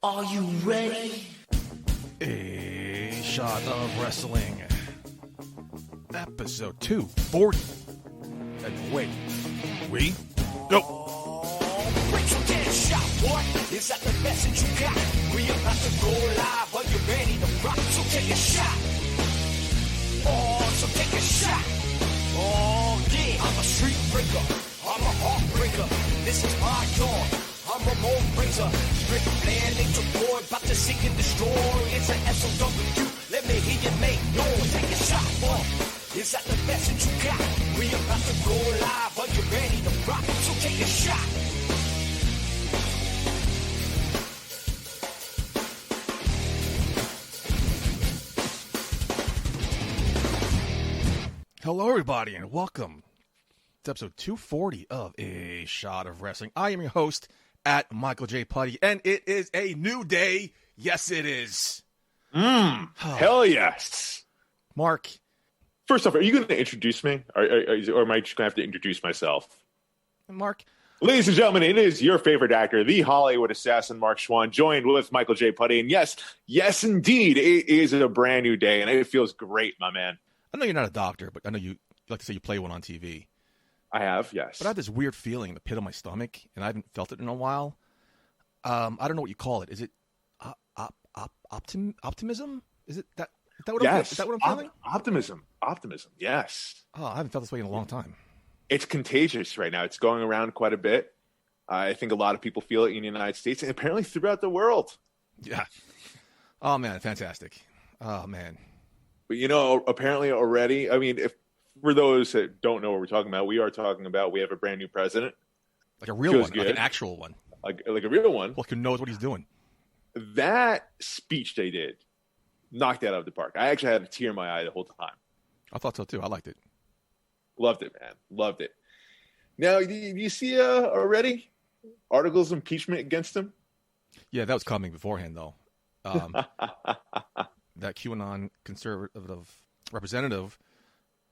Are you ready? A Shot of Wrestling, episode 240. And wait, we go. Break your damn shot, boy. Is that the message you got? We about to go live. Are you ready to rock? So take a shot. Oh, so take a shot. Oh, yeah. I'm a street breaker. I'm a heartbreaker. This is my dawn. I'm a mold raiser. Straight land, nature boy. About to seek and destroy. It's an SOW. Let me hear you make noise. Take a shot, boy. Is that the message you got? We about to go live. Are you ready to rock? So take a shot. Hello, everybody, and welcome to episode 240 of A Shot of Wrestling. I am your host at Michael J. Putty, and it is a new day. Yes, it is. Hell yes. Mark. First off, are you going to introduce me? Or am I just going to have to introduce myself? Mark. Ladies and gentlemen, it is your favorite actor, the Hollywood assassin, Mark Swann, joined with Michael J. Putty. And yes, indeed, it is a brand new day, and it feels great, my man. I know you're not a doctor, but I know you like to say you play one on TV. I have, yes. But I have this weird feeling in the pit of my stomach, and I haven't felt it in a while. I don't know what you call it. Is it optimism? Is that what yes. Is that what I'm feeling? Optimism, yes. Oh, I haven't felt this way in a long time. It's contagious right now. It's going around quite a bit. I think a lot of people feel it in the United States and apparently throughout the world. Yeah. Oh, man, fantastic. Oh, man. But, apparently already, I mean, if for those that don't know what we're talking about, we are talking about we have a brand new president. Like a real one, like an actual one. Like a real one. Like who knows what he's doing. That speech they did knocked it out of the park. I actually had a tear in my eye the whole time. I thought so, too. I liked it. Loved it, man. Loved it. Now, do you see already articles of impeachment against him? Yeah, that was coming beforehand, though. That QAnon conservative representative,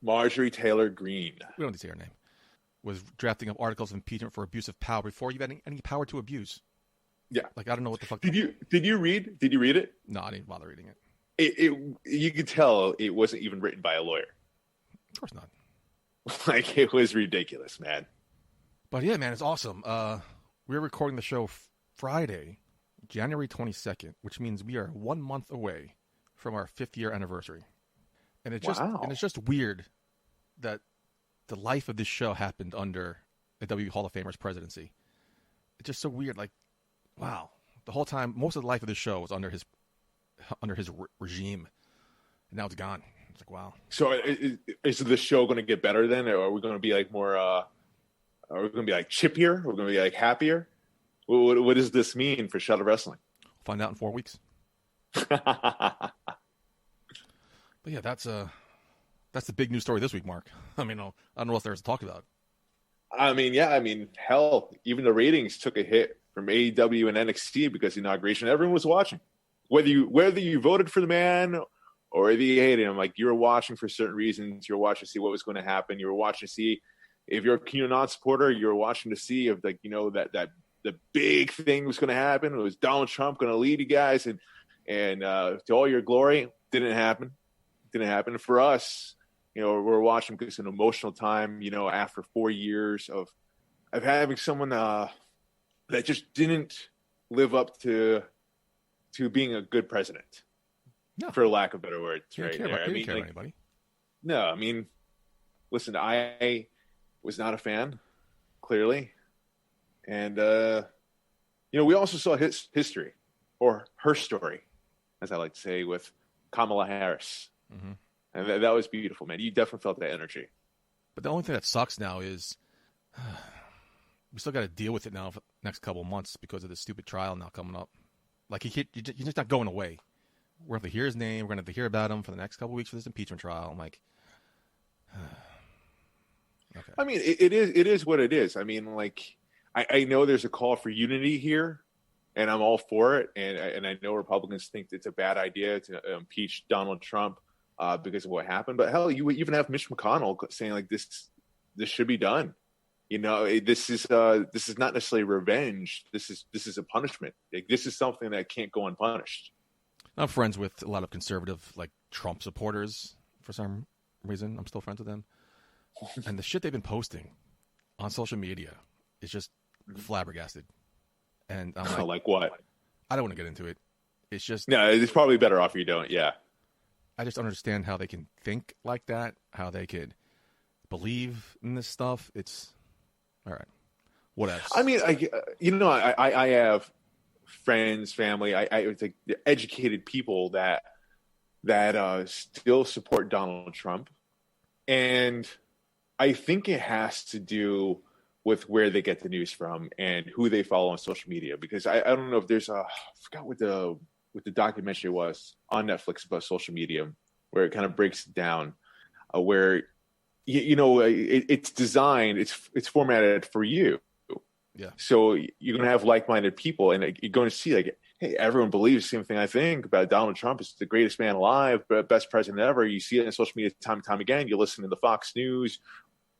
Marjorie Taylor Greene, we don't need to say her name, was drafting up articles of impeachment for abuse of power before you had any power to abuse. Yeah, like I don't know what the fuck. Did you read it? No, I didn't bother reading it. You could tell it wasn't even written by a lawyer. Of course not. Like it was ridiculous, man. But yeah, man, it's awesome. We're recording the show Friday, January 22nd, which means we are 1 month away from our 5th year anniversary. And it's just weird that the life of this show happened under a W Hall of Famer's presidency. It's just so weird. Like, wow, the whole time, most of the life of this show was under his regime, and now it's gone. It's like, wow. So is the show going to get better then, or are we going to be like more? Are we going to be like chippier? Are we going to be like happier? What does this mean for Shot of Wrestling? Find out in 4 weeks. But yeah, that's the big news story this week, Mark. I mean, I don't know what there's to talk about. I mean, hell, even the ratings took a hit from AEW and NXT because the inauguration. Everyone was watching, whether you voted for the man or whether you hated him. Like you were watching for certain reasons. You were watching to see what was going to happen. You were watching to see if you're a QAnon supporter. You were watching to see if that the big thing was going to happen. It was Donald Trump going to lead you guys and to all your glory. Didn't happen. For us, we're watching because it's an emotional time, after 4 years of having someone that just didn't live up to being a good president, for lack of better words. You right there. About anybody. No, I mean, listen, I was not a fan, clearly. And, we also saw his history, or her story, as I like to say, with Kamala Harris. Mm-hmm. And that was beautiful, man. You definitely felt that energy. But the only thing that sucks now is we still got to deal with it now for the next couple of months because of this stupid trial now coming up. Like, he's just not going away. We're going to have to hear his name. We're going to have to hear about him for the next couple of weeks for this impeachment trial. I'm like, okay. I mean, it is what it is. I mean, like, I know there's a call for unity here, and I'm all for it. And I know Republicans think it's a bad idea to impeach Donald Trump because of what happened. But hell, you even have Mitch McConnell saying like this should be done. This is not necessarily revenge. This is a punishment. Like, this is something that can't go unpunished. I'm friends with a lot of conservative, like Trump supporters for some reason. I'm still friends with them. And the shit they've been posting on social media is just flabbergasted. And I'm like what? I don't want to get into it. It's just... No, it's probably better off you don't, yeah. I just don't understand how they can think like that, how they could believe in this stuff. It's... All right. What else? I mean, I have friends, family, I think educated people that still support Donald Trump. And I think it has to do with where they get the news from and who they follow on social media. Because I don't know if there's I forgot what the documentary was on Netflix about social media, where it kind of breaks it down, where it's designed, it's formatted for you. Yeah. So you're going to have like-minded people, and you're going to see, like, hey, everyone believes the same thing I think about Donald Trump is the greatest man alive, best president ever. You see it in social media time and time again. You listen to the Fox News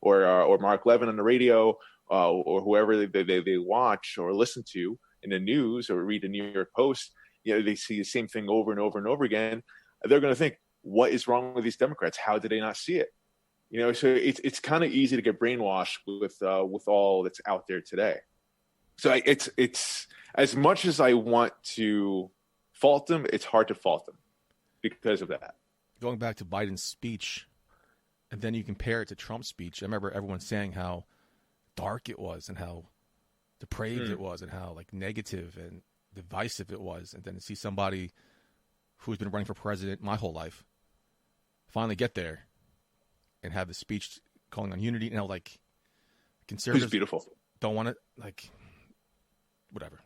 or Mark Levin on the radio, or whoever they watch or listen to in the news or read the New York Post. They see the same thing over and over and over again. They're going to think, what is wrong with these Democrats? How did they not see it? So it's kind of easy to get brainwashed with all that's out there today. So it's as much as I want to fault them, it's hard to fault them because of that. Going back to Biden's speech, and then you compare it to Trump's speech. I remember everyone saying how dark it was and how depraved it was and how like negative and divisive it was. And then to see somebody who's been running for president my whole life finally get there and have the speech calling on unity. Like conservatives beautiful. Don't want to, like, whatever.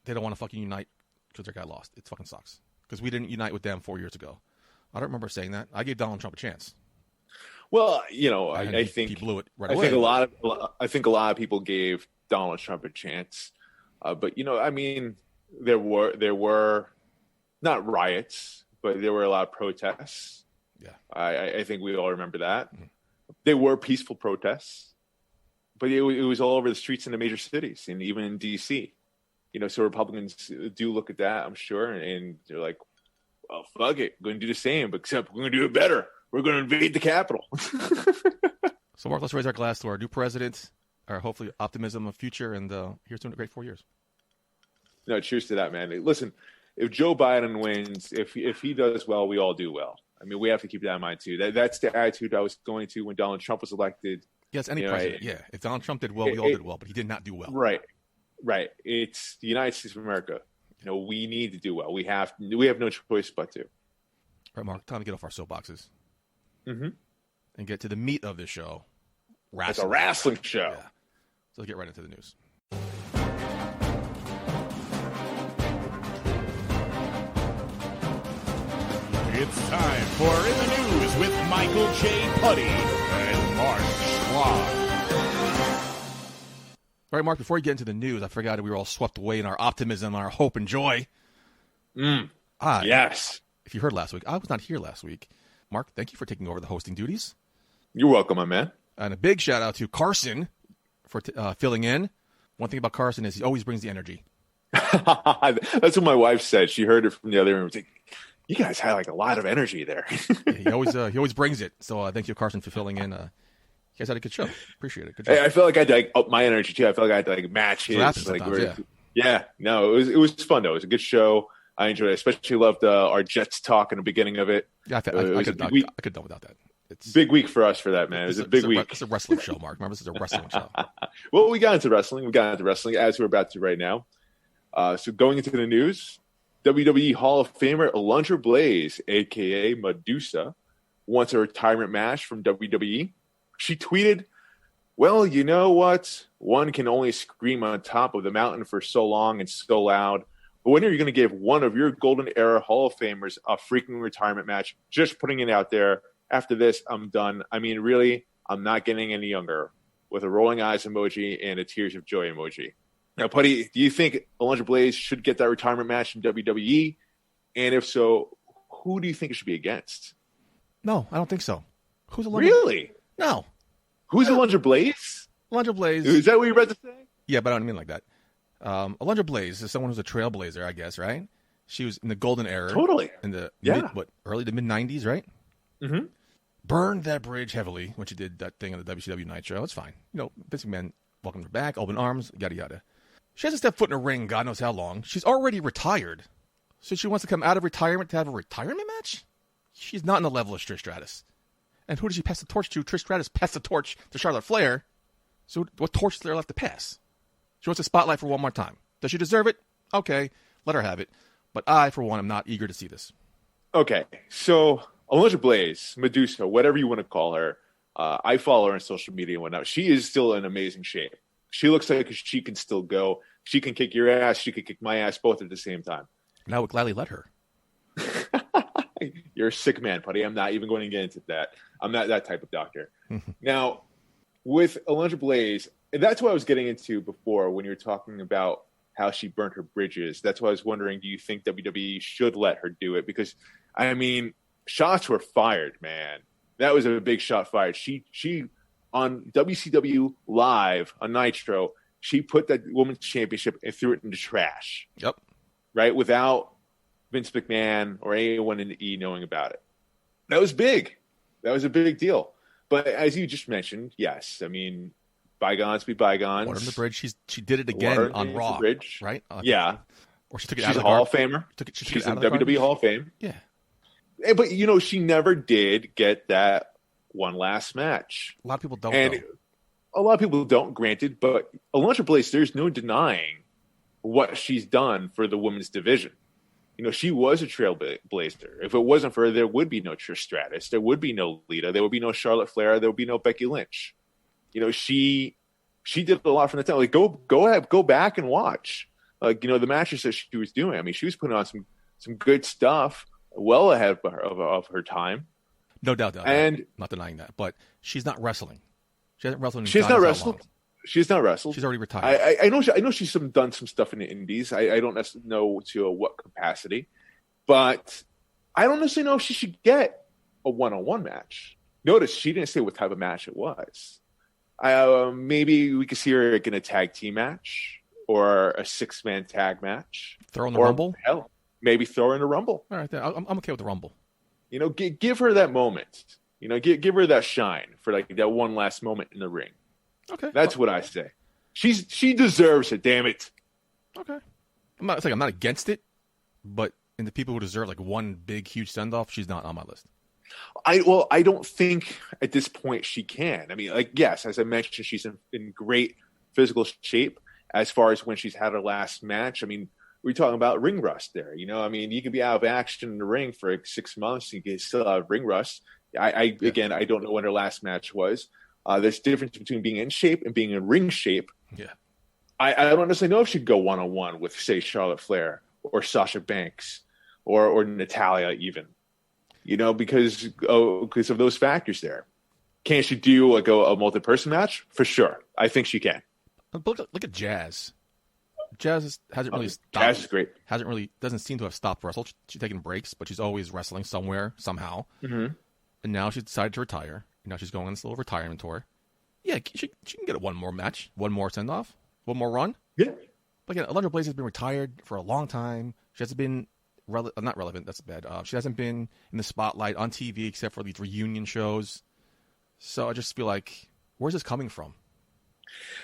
They don't want to fucking unite because their guy lost. It fucking sucks. Because we didn't unite with them 4 years ago. I don't remember saying that. I gave Donald Trump a chance. Well, I think he blew it right away. I think a lot of people gave Donald Trump a chance, but there were not riots, but there were a lot of protests. Yeah, I think we all remember that. Mm-hmm. They were peaceful protests, but it was all over the streets in the major cities and even in D.C. So Republicans do look at that, I'm sure, and they're like, well, fuck it, we're going to do the same, except we're going to do it better. We're going to invade the Capitol. So, Mark, let's raise our glass to our new president, our hopefully optimism of future, and here's to a great 4 years. No, cheers to that, man. Listen, if Joe Biden wins, if he does well, we all do well. I mean, we have to keep that in mind, too. That's the attitude I was going to when Donald Trump was elected. Yes, any president, yeah. If Donald Trump did well, we all did well, but he did not do well. Right. It's the United States of America. We need to do well. We have no choice but to. All right, Mark, time to get off our soapboxes. Mm-hmm. And get to the meat of this show. Wrestling. It's a wrestling show. Yeah. So let's get right into the news. It's time for In the News with Michael J. Putty and Mark Schwab. All right, Mark, before we get into the news, I forgot we were all swept away in our optimism, our hope and joy. Yes. If you heard last week, I was not here last week. Mark, thank you for taking over the hosting duties. You're welcome, my man. And a big shout out to Carson for filling in. One thing about Carson is he always brings the energy. That's what my wife said. She heard it from the other room. Like, you guys had like a lot of energy there. Yeah, he always brings it. So thank you, Carson, for filling in. You guys had a good show. Appreciate it. Good job. Hey, I felt like I had to up my energy too. I felt like I had to match his. No, it was fun though. It was a good show. I enjoyed it. Especially loved our Jets talk in the beginning of it. Yeah, I could have done without that. It's big week for us for that, man. It was a big week. It's a wrestling show, Mark. Remember, this is a wrestling show. Well, we got into wrestling. As we're about to right now. So going into the news, WWE Hall of Famer Alundra Blayze, a.k.a. Medusa, wants a retirement match from WWE. She tweeted, well, you know what? One can only scream on top of the mountain for so long and so loud. But when are you going to give one of your Golden Era Hall of Famers a freaking retirement match? Just putting it out there. After this, I'm done. I mean, really, I'm not getting any younger. With a rolling eyes emoji and a tears of joy emoji. Now, Putty, do you think Alundra Blayze should get that retirement match in WWE? And if so, who do you think it should be against? No, I don't think so. Who's Alundra? Really? No. Who's Alundra Blayze? Alundra Blayze. Is that what you're about to say? Yeah, but I don't mean like that. Alundra Blayze is someone who's a trailblazer, I guess, right? She was in the golden era. Totally. In the early to mid 90s, right? Mm-hmm. Burned that bridge heavily when she did that thing on the WCW Nitro. It's fine. Vince McMahon welcomed her back, open arms, yada yada. She hasn't stepped foot in a ring God knows how long. She's already retired. So she wants to come out of retirement to have a retirement match? She's not in the level of Trish Stratus. And who did she pass the torch to? Trish Stratus passed the torch to Charlotte Flair. So what torch is there left to pass? She wants a spotlight for one more time. Does she deserve it? Okay, let her have it. But I, for one, am not eager to see this. Okay, so Alundra Blayze, Medusa, whatever you want to call her, I follow her on social media and whatnot. She is still in amazing shape. She looks like she can still go. She can kick your ass. She can kick my ass, both at the same time. And I would gladly let her. You're a sick man, Putty. I'm not even going to get into that. I'm not that type of doctor. Now, with Alundra Blayze, and that's what I was getting into before when you were talking about how she burnt her bridges. That's why I was wondering, do you think WWE should let her do it? Because, I mean, shots were fired, man. That was a big shot fired. She on WCW Live on Nitro, she put that women's championship and threw it in the trash. Yep. Right? Without Vince McMahon or anyone in the E knowing about it. That was big. That was a big deal. But as you just mentioned, yes, I mean, bygones be bygones. Water on the bridge. She did it again on Raw, bridge. Right? Yeah. Or she took it She's out of a the Hall of Famer. She's in WWE Hall of Fame. Yeah. But, she never did get that one last match. A lot of people don't, and a lot of people don't, granted, but Alundra Blayze, there's no denying what she's done for the women's division. She was a trailblazer. If it wasn't for her, there would be no Trish Stratus. There would be no Lita. There would be no Charlotte Flair. There would be no Becky Lynch. She did a lot from the time. Like, go back and watch. The matches that she was doing. I mean, she was putting on some good stuff, well ahead of her time. No doubt. And not denying that, but she's not wrestling. She hasn't wrestled. She's not wrestled. She's not wrestled. She's already retired. I know she's done some stuff in the indies. I don't necessarily know to what capacity, but I don't necessarily know if she should get a one-on-one match. Notice she didn't say what type of match it was. Maybe we could see her in a tag team match or a 6-man tag match. Throw in the Rumble? Hell, maybe throw her in the Rumble. All right, I'm okay with the Rumble. Give her that moment. Give her that shine for like that one last moment in the ring. Okay, that's what I say. She deserves it. Damn it. Okay, I'm not against it, but in the people who deserve like one big huge send off, she's not on my list. I don't think at this point she can. I mean, like, yes, as I mentioned, she's in great physical shape as far as when she's had her last match. I mean, we're talking about ring rust there. I mean, you could be out of action in the ring for like 6 months and you still have ring rust. Again, I don't know when her last match was. There's a difference between being in shape and being in ring shape. Yeah. I don't necessarily know if she'd go one-on-one with, say, Charlotte Flair or Sasha Banks or Natalya even, because of those factors there. Can she do like a multi-person match? For sure. I think she can. Look at Jazz. Jazz hasn't really stopped. Jazz is great. Doesn't seem to have stopped wrestle. She's taking breaks, but she's always wrestling somewhere, somehow. Mm-hmm. And now she's decided to retire. Now she's going on this little retirement tour. Yeah, she can get one more match, one more send-off, one more run. Yeah. But again, Alundra Blayze has been retired for a long time. She hasn't been not relevant. That's bad. She hasn't been in the spotlight on TV except for these reunion shows. So I just feel like, where's this coming from?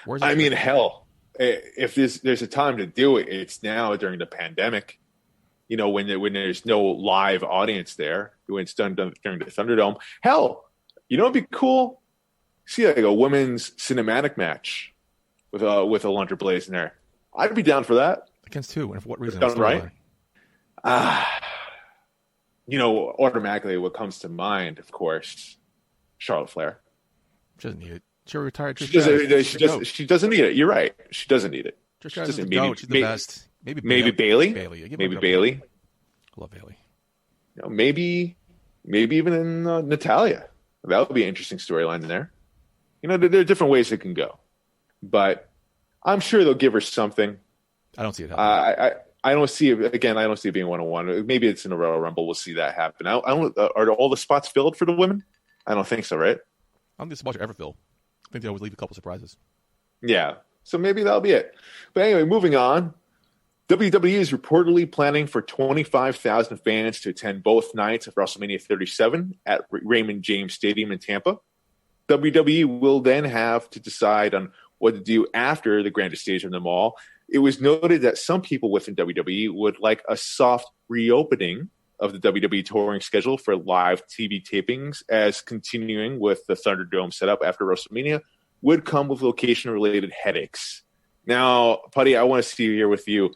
Hell, if there's a time to do it, it's now during the pandemic. When there's no live audience there, when it's done during the Thunderdome. Hell, it'd be cool. See like a women's cinematic match with Alundra Blayze in there. I'd be down for that. Against who and for what reason? Done right. Automatically what comes to mind, of course, Charlotte Flair. She doesn't need it. She retired. She doesn't need it. You're right. She doesn't need it. She doesn't need it. She's the best. Maybe Bayley. Maybe Bayley. I love Bayley. Maybe even in Natalya. That would be an interesting storyline in there. There are different ways it can go, but I'm sure they'll give her something. I don't see it happening. I don't see it again. I don't see it being one-on-one. Maybe it's in a Royal Rumble. We'll see that happen. Are all the spots filled for the women? I don't think so, right? I don't think the spots are ever filled. I think they always leave a couple surprises. Yeah. So maybe that'll be it. But anyway, moving on. WWE is reportedly planning for 25,000 fans to attend both nights of WrestleMania 37 at Raymond James Stadium in Tampa. WWE will then have to decide on what to do after the grandest stage of them all. It was noted that some people within WWE would like a soft reopening of the WWE touring schedule for live TV tapings, as continuing with the Thunderdome setup after WrestleMania would come with location-related headaches. Now, Putty, I want to see here with you.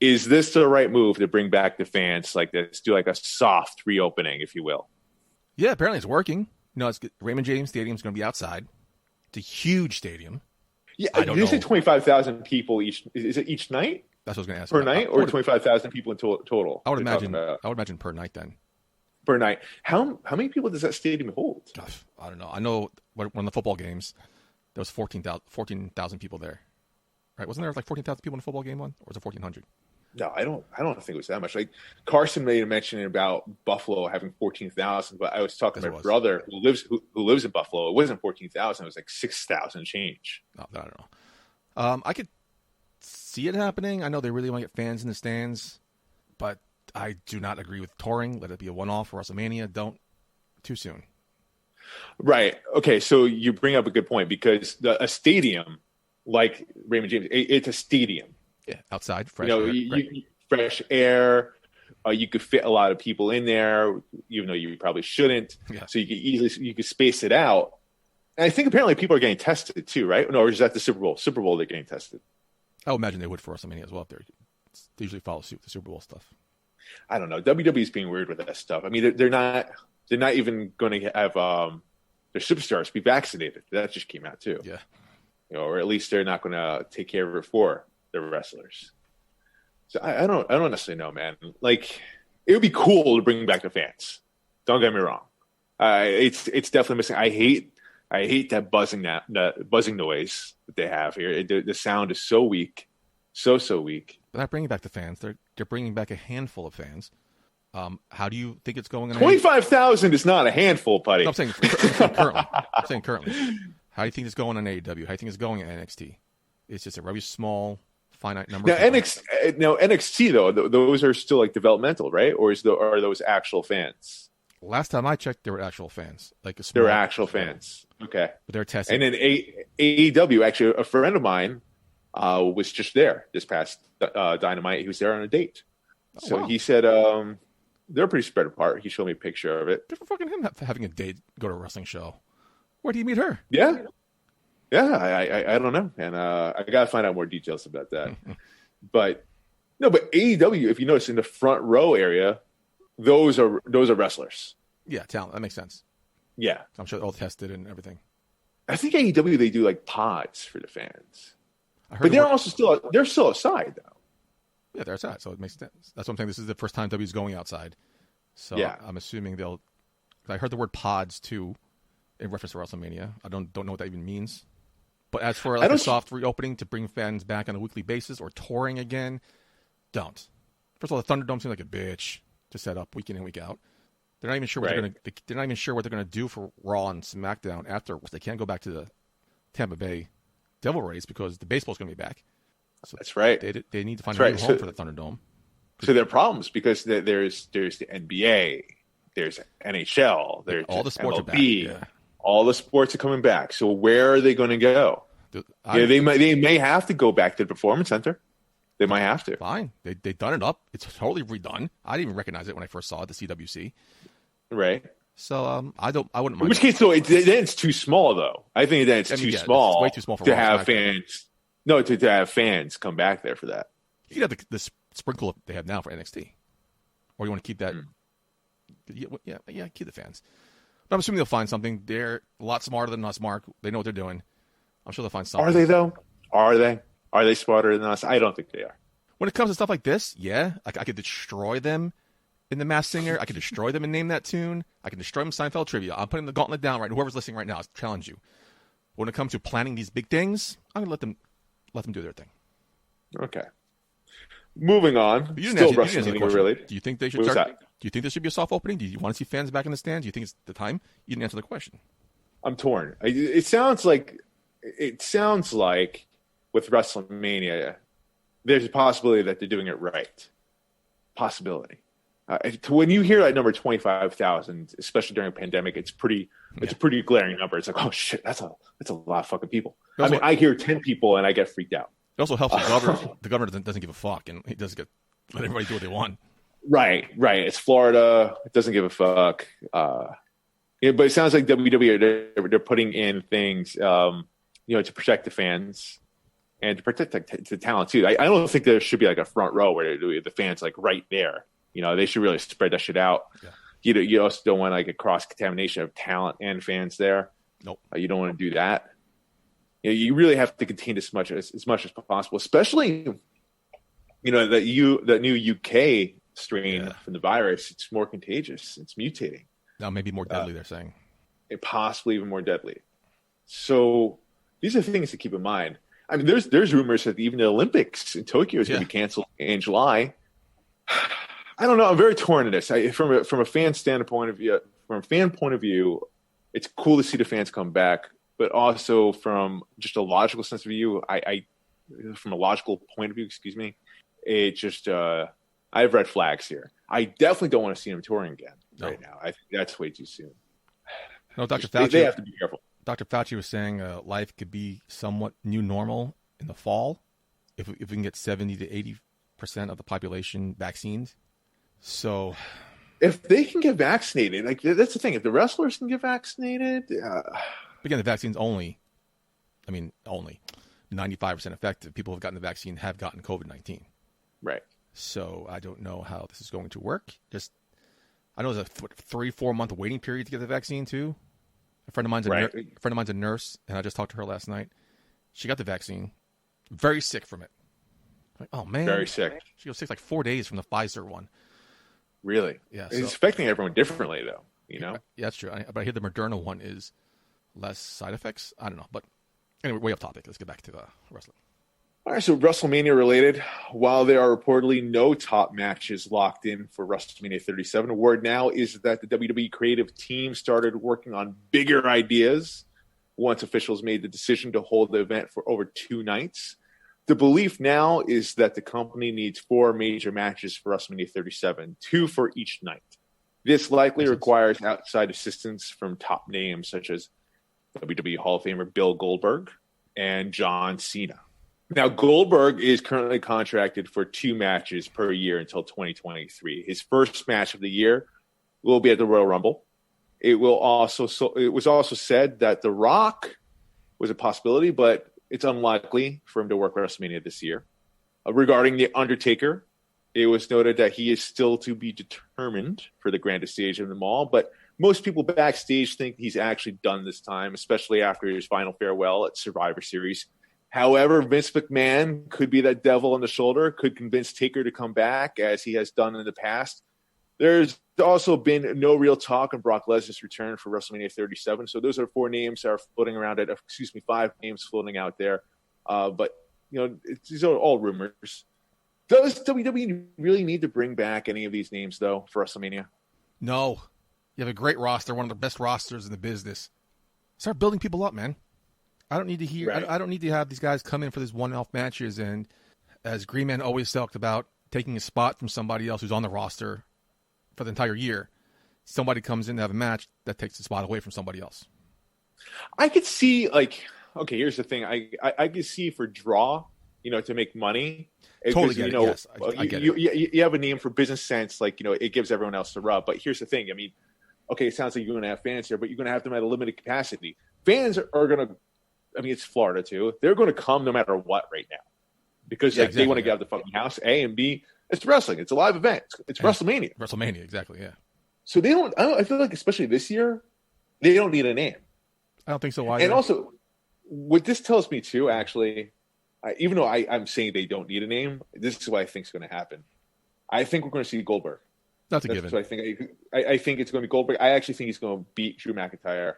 Is this the right move to bring back the fans like this? Do like a soft reopening, if you will? Yeah, apparently it's working. It's Raymond James Stadium is going to be outside. It's a huge stadium. Yeah, you say 25,000 people each. Is it each night? That's what I was going to ask. Per night, or 25,000 people in total? I would imagine per night then. Per night. How many people does that stadium hold? Gosh, I don't know. I know one of the football games, there was 14,000 people there. Right? Wasn't there like 14,000 people in a football game one, or was it 1,400? No, I don't think it was that much. Like Carson made a mention about Buffalo having 14,000, but I was talking to my brother who lives in Buffalo. It wasn't 14,000; it was like 6,000 change. Oh, I don't know. I could see it happening. I know they really want to get fans in the stands, but I do not agree with touring. Let it be a one-off for WrestleMania. Don't too soon. Right. Okay. So you bring up a good point, because a stadium like Raymond James, it's a stadium. Yeah, outside, fresh air. Fresh air. You could fit a lot of people in there, even though you probably shouldn't. Yeah. So you could space it out. And I think apparently people are getting tested too, right? No, or is that the Super Bowl? Super Bowl, they're getting tested. I would imagine they would for WrestleMania as well. They usually follow suit with the Super Bowl stuff. I don't know. WWE's being weird with that stuff. I mean, they're not even going to have their superstars be vaccinated. That just came out too. Yeah. Or at least they're not going to take care of it for their wrestlers. So I don't necessarily know, man. Like, it would be cool to bring back the fans. Don't get me wrong. It's definitely missing. I hate that buzzing noise that they have here. The sound is so weak, so weak. They're not bringing back the fans. They're bringing back a handful of fans. How do you think it's going? 25,000 is not a handful, Putty. No, I'm saying currently. I'm saying currently. How do you think it's going on AEW? How do you think it's going at NXT? It's just a very small, finite number. Now NXT though, those are still like developmental, right? Or are those actual fans? Last time I checked, they were actual fans. They were actual fans. Okay, but they're testing. And then AEW, actually, a friend of mine was just there this past Dynamite. He was there on a date. So wow. He said they're pretty spread apart. He showed me a picture of it. Good for fucking him having a date, go to a wrestling show. Where do you meet her? Yeah. I don't know, and I gotta find out more details about that. But AEW, if you notice in the front row area, those are wrestlers. Yeah, talent. That makes sense. Yeah, I'm sure they're all tested and everything. I think AEW, they do like pods for the fans, but they're still outside though. Yeah, they're outside, so it makes sense. That's what I'm saying. This is the first time W's going outside, so yeah. I'm assuming they'll. I heard the word pods too, in reference to WrestleMania. I don't know what that even means. But as for a soft reopening to bring fans back on a weekly basis or touring again, don't. First of all, the Thunderdome seems like a bitch to set up week in and week out. They're not even sure what they're not even sure what they're going to do for Raw and SmackDown afterwards. They can't go back to the Tampa Bay Devil Rays because the baseball's going to be back. So that's right. They need to find a new home for the Thunderdome. So there are problems because there's the NBA, there's NHL, there's all the sports MLB. Are back. Yeah. All the sports are coming back. So where are they going to go? They may have to go back to the Performance Center. They might have to. Fine. They've done it up. It's totally redone. I didn't even recognize it when I first saw it, the CWC. Right. So I wouldn't mind. In which case, though, then it's too small, though. I think then it's too small. It's way too small for to have fans. No, to have fans come back there for that. You could have the sprinkle they have now for NXT. Or you want to keep that? Yeah, keep the fans. But I'm assuming they'll find something. They're a lot smarter than us, Mark. They know what they're doing. I'm sure they'll find something. Are they, though? Are they smarter than us? I don't think they are. When it comes to stuff like this, yeah. I could destroy them in The Masked Singer. I could destroy them and Name That Tune. I can destroy them in Seinfeld Trivia. I'm putting the gauntlet down right now. Whoever's listening right now, I challenge you. When it comes to planning these big things, I'm going to let them do their thing. Okay. Moving on. Still WrestleMania related. Do you think they should start? Do you think there should be a soft opening? Do you want to see fans back in the stands? Do you think it's the time? You didn't answer the question. I'm torn. It sounds like it sounds like with WrestleMania, there's a possibility that they're doing it right. Possibility. When you hear that number 25,000, especially during a pandemic, it's a pretty glaring number. It's like, oh shit, that's a lot of fucking people. Also, I hear 10 people and I get freaked out. It also helps the governor. The governor doesn't give a fuck, and he doesn't let everybody do what they want. Right. It's Florida. It doesn't give a fuck. But it sounds like WWE, they're putting in things, to protect the fans and to protect the talent too. I don't think there should be like a front row where the fans like right there. They should really spread that shit out. Yeah. You also don't want like a cross contamination of talent and fans there. Nope. You don't want to do that. You really have to contain as much as possible, especially that new UK strain from the virus. It's more contagious. It's mutating. Now maybe more deadly. They're saying it possibly even more deadly. So these are things to keep in mind. I mean, there's rumors that even the Olympics in Tokyo is going to be canceled in July. I don't know. I'm very torn in this. From a fan standpoint of view, it's cool to see the fans come back, but also from just a logical sense of view, from a logical point of view, it just I have red flags here. I definitely don't want to see them touring again right now. I think that's way too soon. No, Dr. Fauci. They have to be careful. Dr. Fauci was saying life could be somewhat new normal in the fall if we can get 70 to 80% of the population vaccines. So, if they can get vaccinated, like that's the thing. If the wrestlers can get vaccinated, again, the vaccine's only 95% effective. People who have gotten the vaccine have gotten COVID-19. Right. So I don't know how this is going to work. I know there's a 3-4 month waiting period to get the vaccine too. A friend of mine's a nurse, and I just talked to her last night. She got the vaccine, very sick from it. Like, oh man, very sick. She was sick like 4 days from the Pfizer one. Really? Yeah. It's affecting everyone differently, though. Yeah, that's true. But I hear the Moderna one is less side effects. I don't know, but anyway, way off topic. Let's get back to wrestling. All right, so WrestleMania related. While there are reportedly no top matches locked in for WrestleMania 37, word now is that the WWE creative team started working on bigger ideas once officials made the decision to hold the event for over 2 nights. The belief now is that the company needs 4 major matches for WrestleMania 37, 2 for each night. This likely requires outside assistance from top names such as WWE Hall of Famer Bill Goldberg and John Cena. Now, Goldberg is currently contracted for 2 matches per year until 2023. His first match of the year will be at the Royal Rumble. It was also said that The Rock was a possibility, but it's unlikely for him to work WrestleMania this year. Regarding The Undertaker, it was noted that he is still to be determined for the grandest stage of them all, but most people backstage think he's actually done this time, especially after his final farewell at Survivor Series. However, Vince McMahon could be that devil on the shoulder, could convince Taker to come back as he has done in the past. There's also been no real talk on Brock Lesnar's return for WrestleMania 37. So those are 4 names that are floating around 5 names floating out there. But, these are all rumors. Does WWE really need to bring back any of these names, though, for WrestleMania? No. You have a great roster, one of the best rosters in the business. Start building people up, man. I don't need to hear. Right. I don't need to have these guys come in for these one-off matches. And as Green Man always talked about, taking a spot from somebody else who's on the roster for the entire year. Somebody comes in to have a match that takes the spot away from somebody else. I could see, okay, here's the thing. I could see for draw, to make money. Totally get it. Yes, I get it. You have a name for business sense, it gives everyone else the rub. But here's the thing. I mean, okay, it sounds like you're going to have fans here, but you're going to have them at a limited capacity. Fans are going to, it's Florida too. They're going to come no matter what right now because they want to get out of the fucking house. A and B, it's wrestling. It's a live event. It's WrestleMania. WrestleMania, exactly. Yeah. So I feel like especially this year, they don't need a name. I don't think so either. And also, what this tells me too, actually, even though I'm saying they don't need a name, this is what I think is going to happen. I think we're going to see Goldberg. That's a given. So I think it's going to be Goldberg. I actually think he's going to beat Drew McIntyre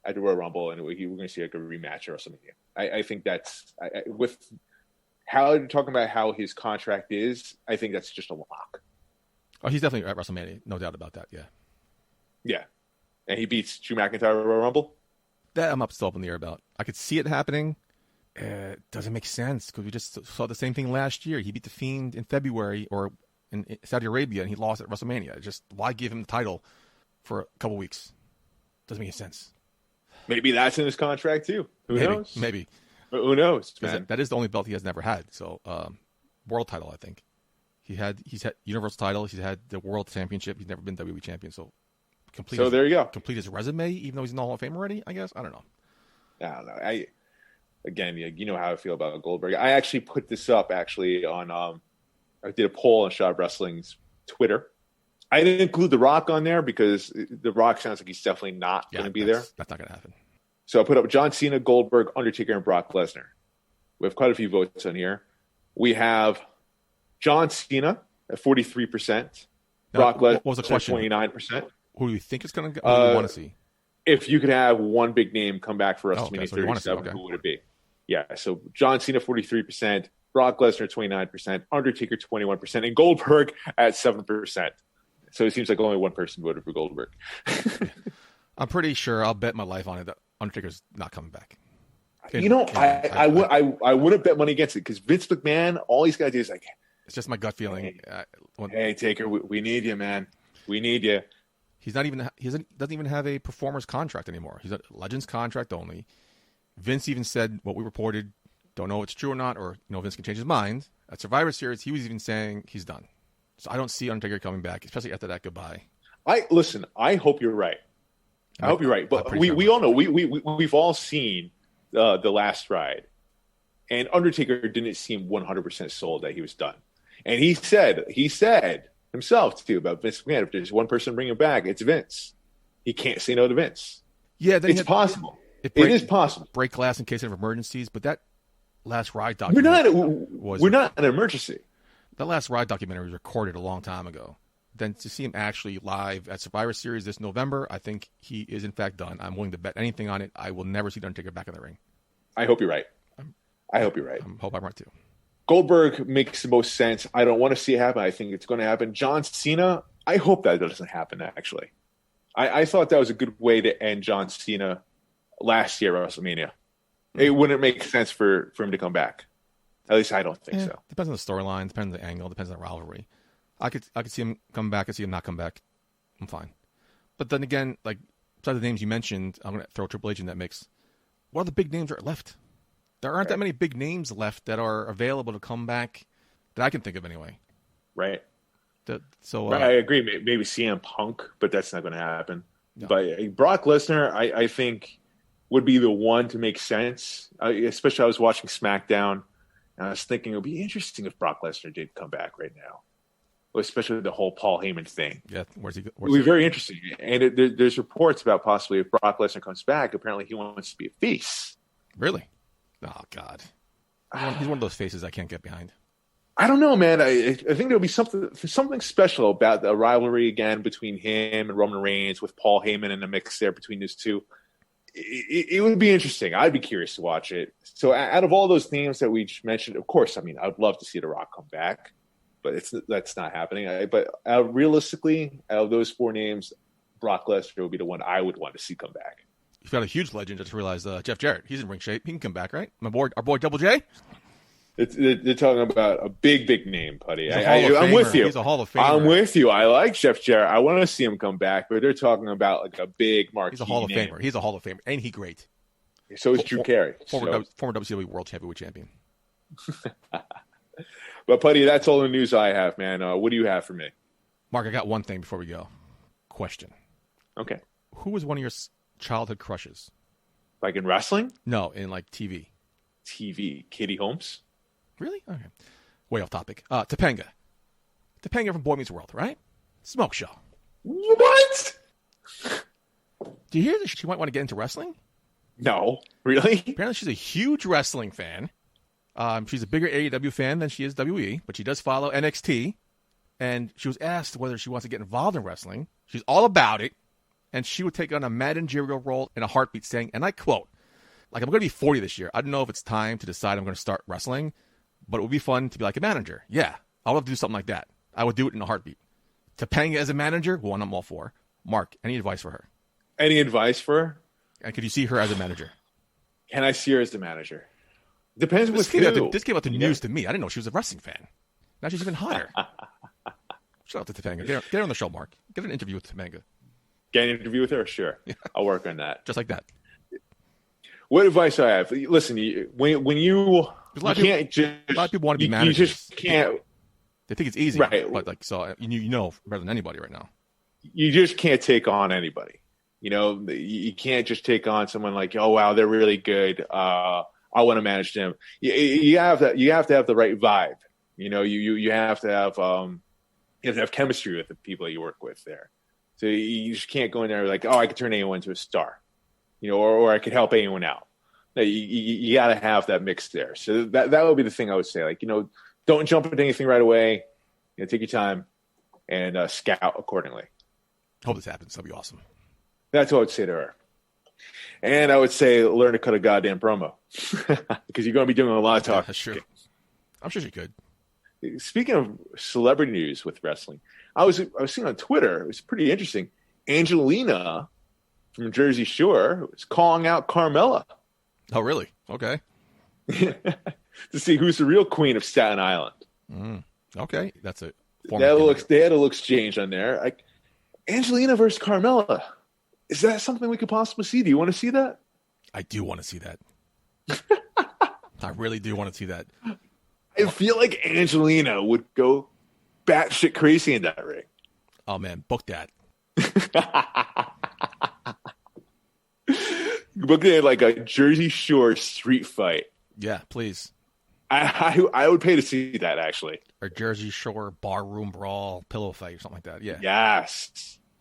at the Royal Rumble, and we're going to see a rematch at WrestleMania. I think that's with how you're talking about how his contract is. I think that's just a lock. Oh, he's definitely at WrestleMania, no doubt about that. Yeah. Yeah, and he beats Drew McIntyre at Royal Rumble. That I'm still up in the air about. I could see it happening. It doesn't make sense because we just saw the same thing last year. He beat The Fiend in February or in Saudi Arabia, and he lost at WrestleMania. Just why give him the title for a couple weeks? Doesn't make any sense. Maybe that's in his contract too. Who knows? Maybe. But who knows, man? That is the only belt he has never had. So, world title, I think. He's had Universal title. He's had the World Championship. He's never been WWE champion. So, there you go. Complete his resume, even though he's in the Hall of Fame already. I guess I don't know. I don't know. Again, you know how I feel about Goldberg. I actually put this up on. I did a poll on Shot Wrestling's Twitter. I didn't include The Rock on there because The Rock sounds like he's definitely not going to be there. That's not going to happen. So I put up John Cena, Goldberg, Undertaker, and Brock Lesnar. We have quite a few votes on here. We have John Cena at 43%. Brock Lesnar was the question? 29%. Who do you think is going to go? Who do you want to see? If you could have one big name come back for WrestleMania 37, okay. who would it be? Yeah, so John Cena 43%, Brock Lesnar 29%, Undertaker 21%, and Goldberg at 7%. So it seems like only one person voted for Goldberg. I'm pretty sure I'll bet my life on it that Undertaker's not coming back. I wouldn't bet money against it because Vince McMahon, all he's got to do is like, it's just my gut feeling. Hey, Taker, we need you, man. We need you. He doesn't even have a performer's contract anymore. He's a Legends contract only. Vince even said what we reported. Don't know if it's true or not, or Vince can change his mind. At Survivor Series, he was even saying he's done. So I don't see Undertaker coming back, especially after that goodbye. I hope you're right. I hope you're right. But we all know we've all seen the Last Ride, and Undertaker didn't seem 100% sold that he was done. And he said himself too about Vince McMahon. If there's one person bringing him back, it's Vince. He can't say no to Vince. Yeah, it's possible. It is possible. Break glass in case of emergencies, but that Last Ride documentary we're not an emergency. That Last Ride documentary was recorded a long time ago. Then to see him actually live at Survivor Series this November, I think he is in fact done. I'm willing to bet anything on it. I will never see Undertaker back in the ring. I hope you're right. I hope you're right. I hope I'm right too. Goldberg makes the most sense. I don't want to see it happen. I think it's going to happen. John Cena, I hope that doesn't happen, actually. I thought that was a good way to end John Cena last year at WrestleMania. It wouldn't make sense for him to come back. At least I don't think so. Depends on the storyline, depends on the angle, depends on the rivalry. I could see him come back, I could see him not come back. I'm fine. But then again, like besides the names you mentioned, I'm going to throw Triple H in that mix. What other big names are left? There aren't that many big names left that are available to come back that I can think of anyway. Right. I agree. Maybe CM Punk, but that's not going to happen. No. But Brock Lesnar, I think, would be the one to make sense. Especially I was watching SmackDown, and I was thinking it would be interesting if Brock Lesnar did come back right now. Especially the whole Paul Heyman thing. Yeah, it would be very interesting. And there's reports about possibly if Brock Lesnar comes back, apparently he wants to be a face. Really? Oh, God. He's one of those faces I can't get behind. I don't know, man. I think there'll be something special about the rivalry again between him and Roman Reigns with Paul Heyman in the mix there between those two. It would be interesting. I'd be curious to watch it. So out of all those names that we just mentioned, of course, I mean, I'd love to see The Rock come back, but that's not happening. But realistically, out of those four names, Brock Lesnar would be the one I would want to see come back. You've got a huge legend. Just realized Jeff Jarrett. He's in ring shape. He can come back, right? Our boy Double J. They're talking about a big name, Putty. I'm with you. He's a Hall of Famer. I'm with you. I like Jeff Jarrett. I want to see him come back, but they're talking about like a big marquee. He's a Hall of name. Famer. He's a Hall of Famer. Ain't he great? So is Drew Carey. Former WCW World Heavyweight Champion. But, Putty, that's all the news I have, man. What do you have for me? Mark, I got one thing before we go. Question. Okay. Who was one of your childhood crushes? Like in wrestling? No, in like TV. TV. Katie Holmes? Really? Okay. Way off topic. Topanga. Topanga from Boy Meets World, right? Smoke show. What? Do you hear that she might want to get into wrestling? No. Really? Apparently she's a huge wrestling fan. She's a bigger AEW fan than she is WWE, but she does follow NXT. And she was asked whether she wants to get involved in wrestling. She's all about it. And she would take on a managerial role in a heartbeat, saying, and I quote, like, I'm going to be 40 this year. I don't know if it's time to decide I'm going to start wrestling, but it would be fun to be like a manager. Yeah, I would love to do something like that. I would do it in a heartbeat. Topanga as a manager, one I'm all for. Mark, any advice for her? Any advice for her? And could you see her as a manager? Can I see her as the manager? Depends with who. This came out the news to me. I didn't know she was a wrestling fan. Now she's even hotter. Shout out to Topanga. Get her on the show, Mark. Get an interview with Topanga. Get an interview with her? Sure. Yeah. I'll work on that. Just like that. What advice I have? Listen, when you can't just... A lot of people want to be managers. You just can't... They think it's easy. Right. But you know better than anybody right now. You just can't take on anybody. You can't just take on someone like, oh, wow, they're really good. I want to manage them. You have to have the right vibe. You have to have chemistry with the people that you work with there. So you just can't go in there like, oh, I could turn anyone into a star, or I could help anyone out. No, you got to have that mix there. So that would be the thing I would say. Like, don't jump into anything right away. Take your time and scout accordingly. Hope this happens. That'll be awesome. That's what I would say to her. And I would say learn to cut a goddamn promo because you're going to be doing a lot of talking. That's true. I'm sure she could. Speaking of celebrity news with wrestling, I was seeing on Twitter, it was pretty interesting. Angelina from Jersey Shore was calling out Carmella. Oh, really? Okay. To see who's the real queen of Staten Island. Okay. That's it. They had a little exchange on there. Like, Angelina versus Carmella. Is that something we could possibly see? Do you want to see that? I do want to see that. I really do want to see that. I feel like Angelina would go batshit crazy in that ring. Oh, man. Book that. Book it like a Jersey Shore street fight. Yeah, please. I would pay to see that, actually. Or Jersey Shore barroom brawl pillow fight or something like that. Yeah.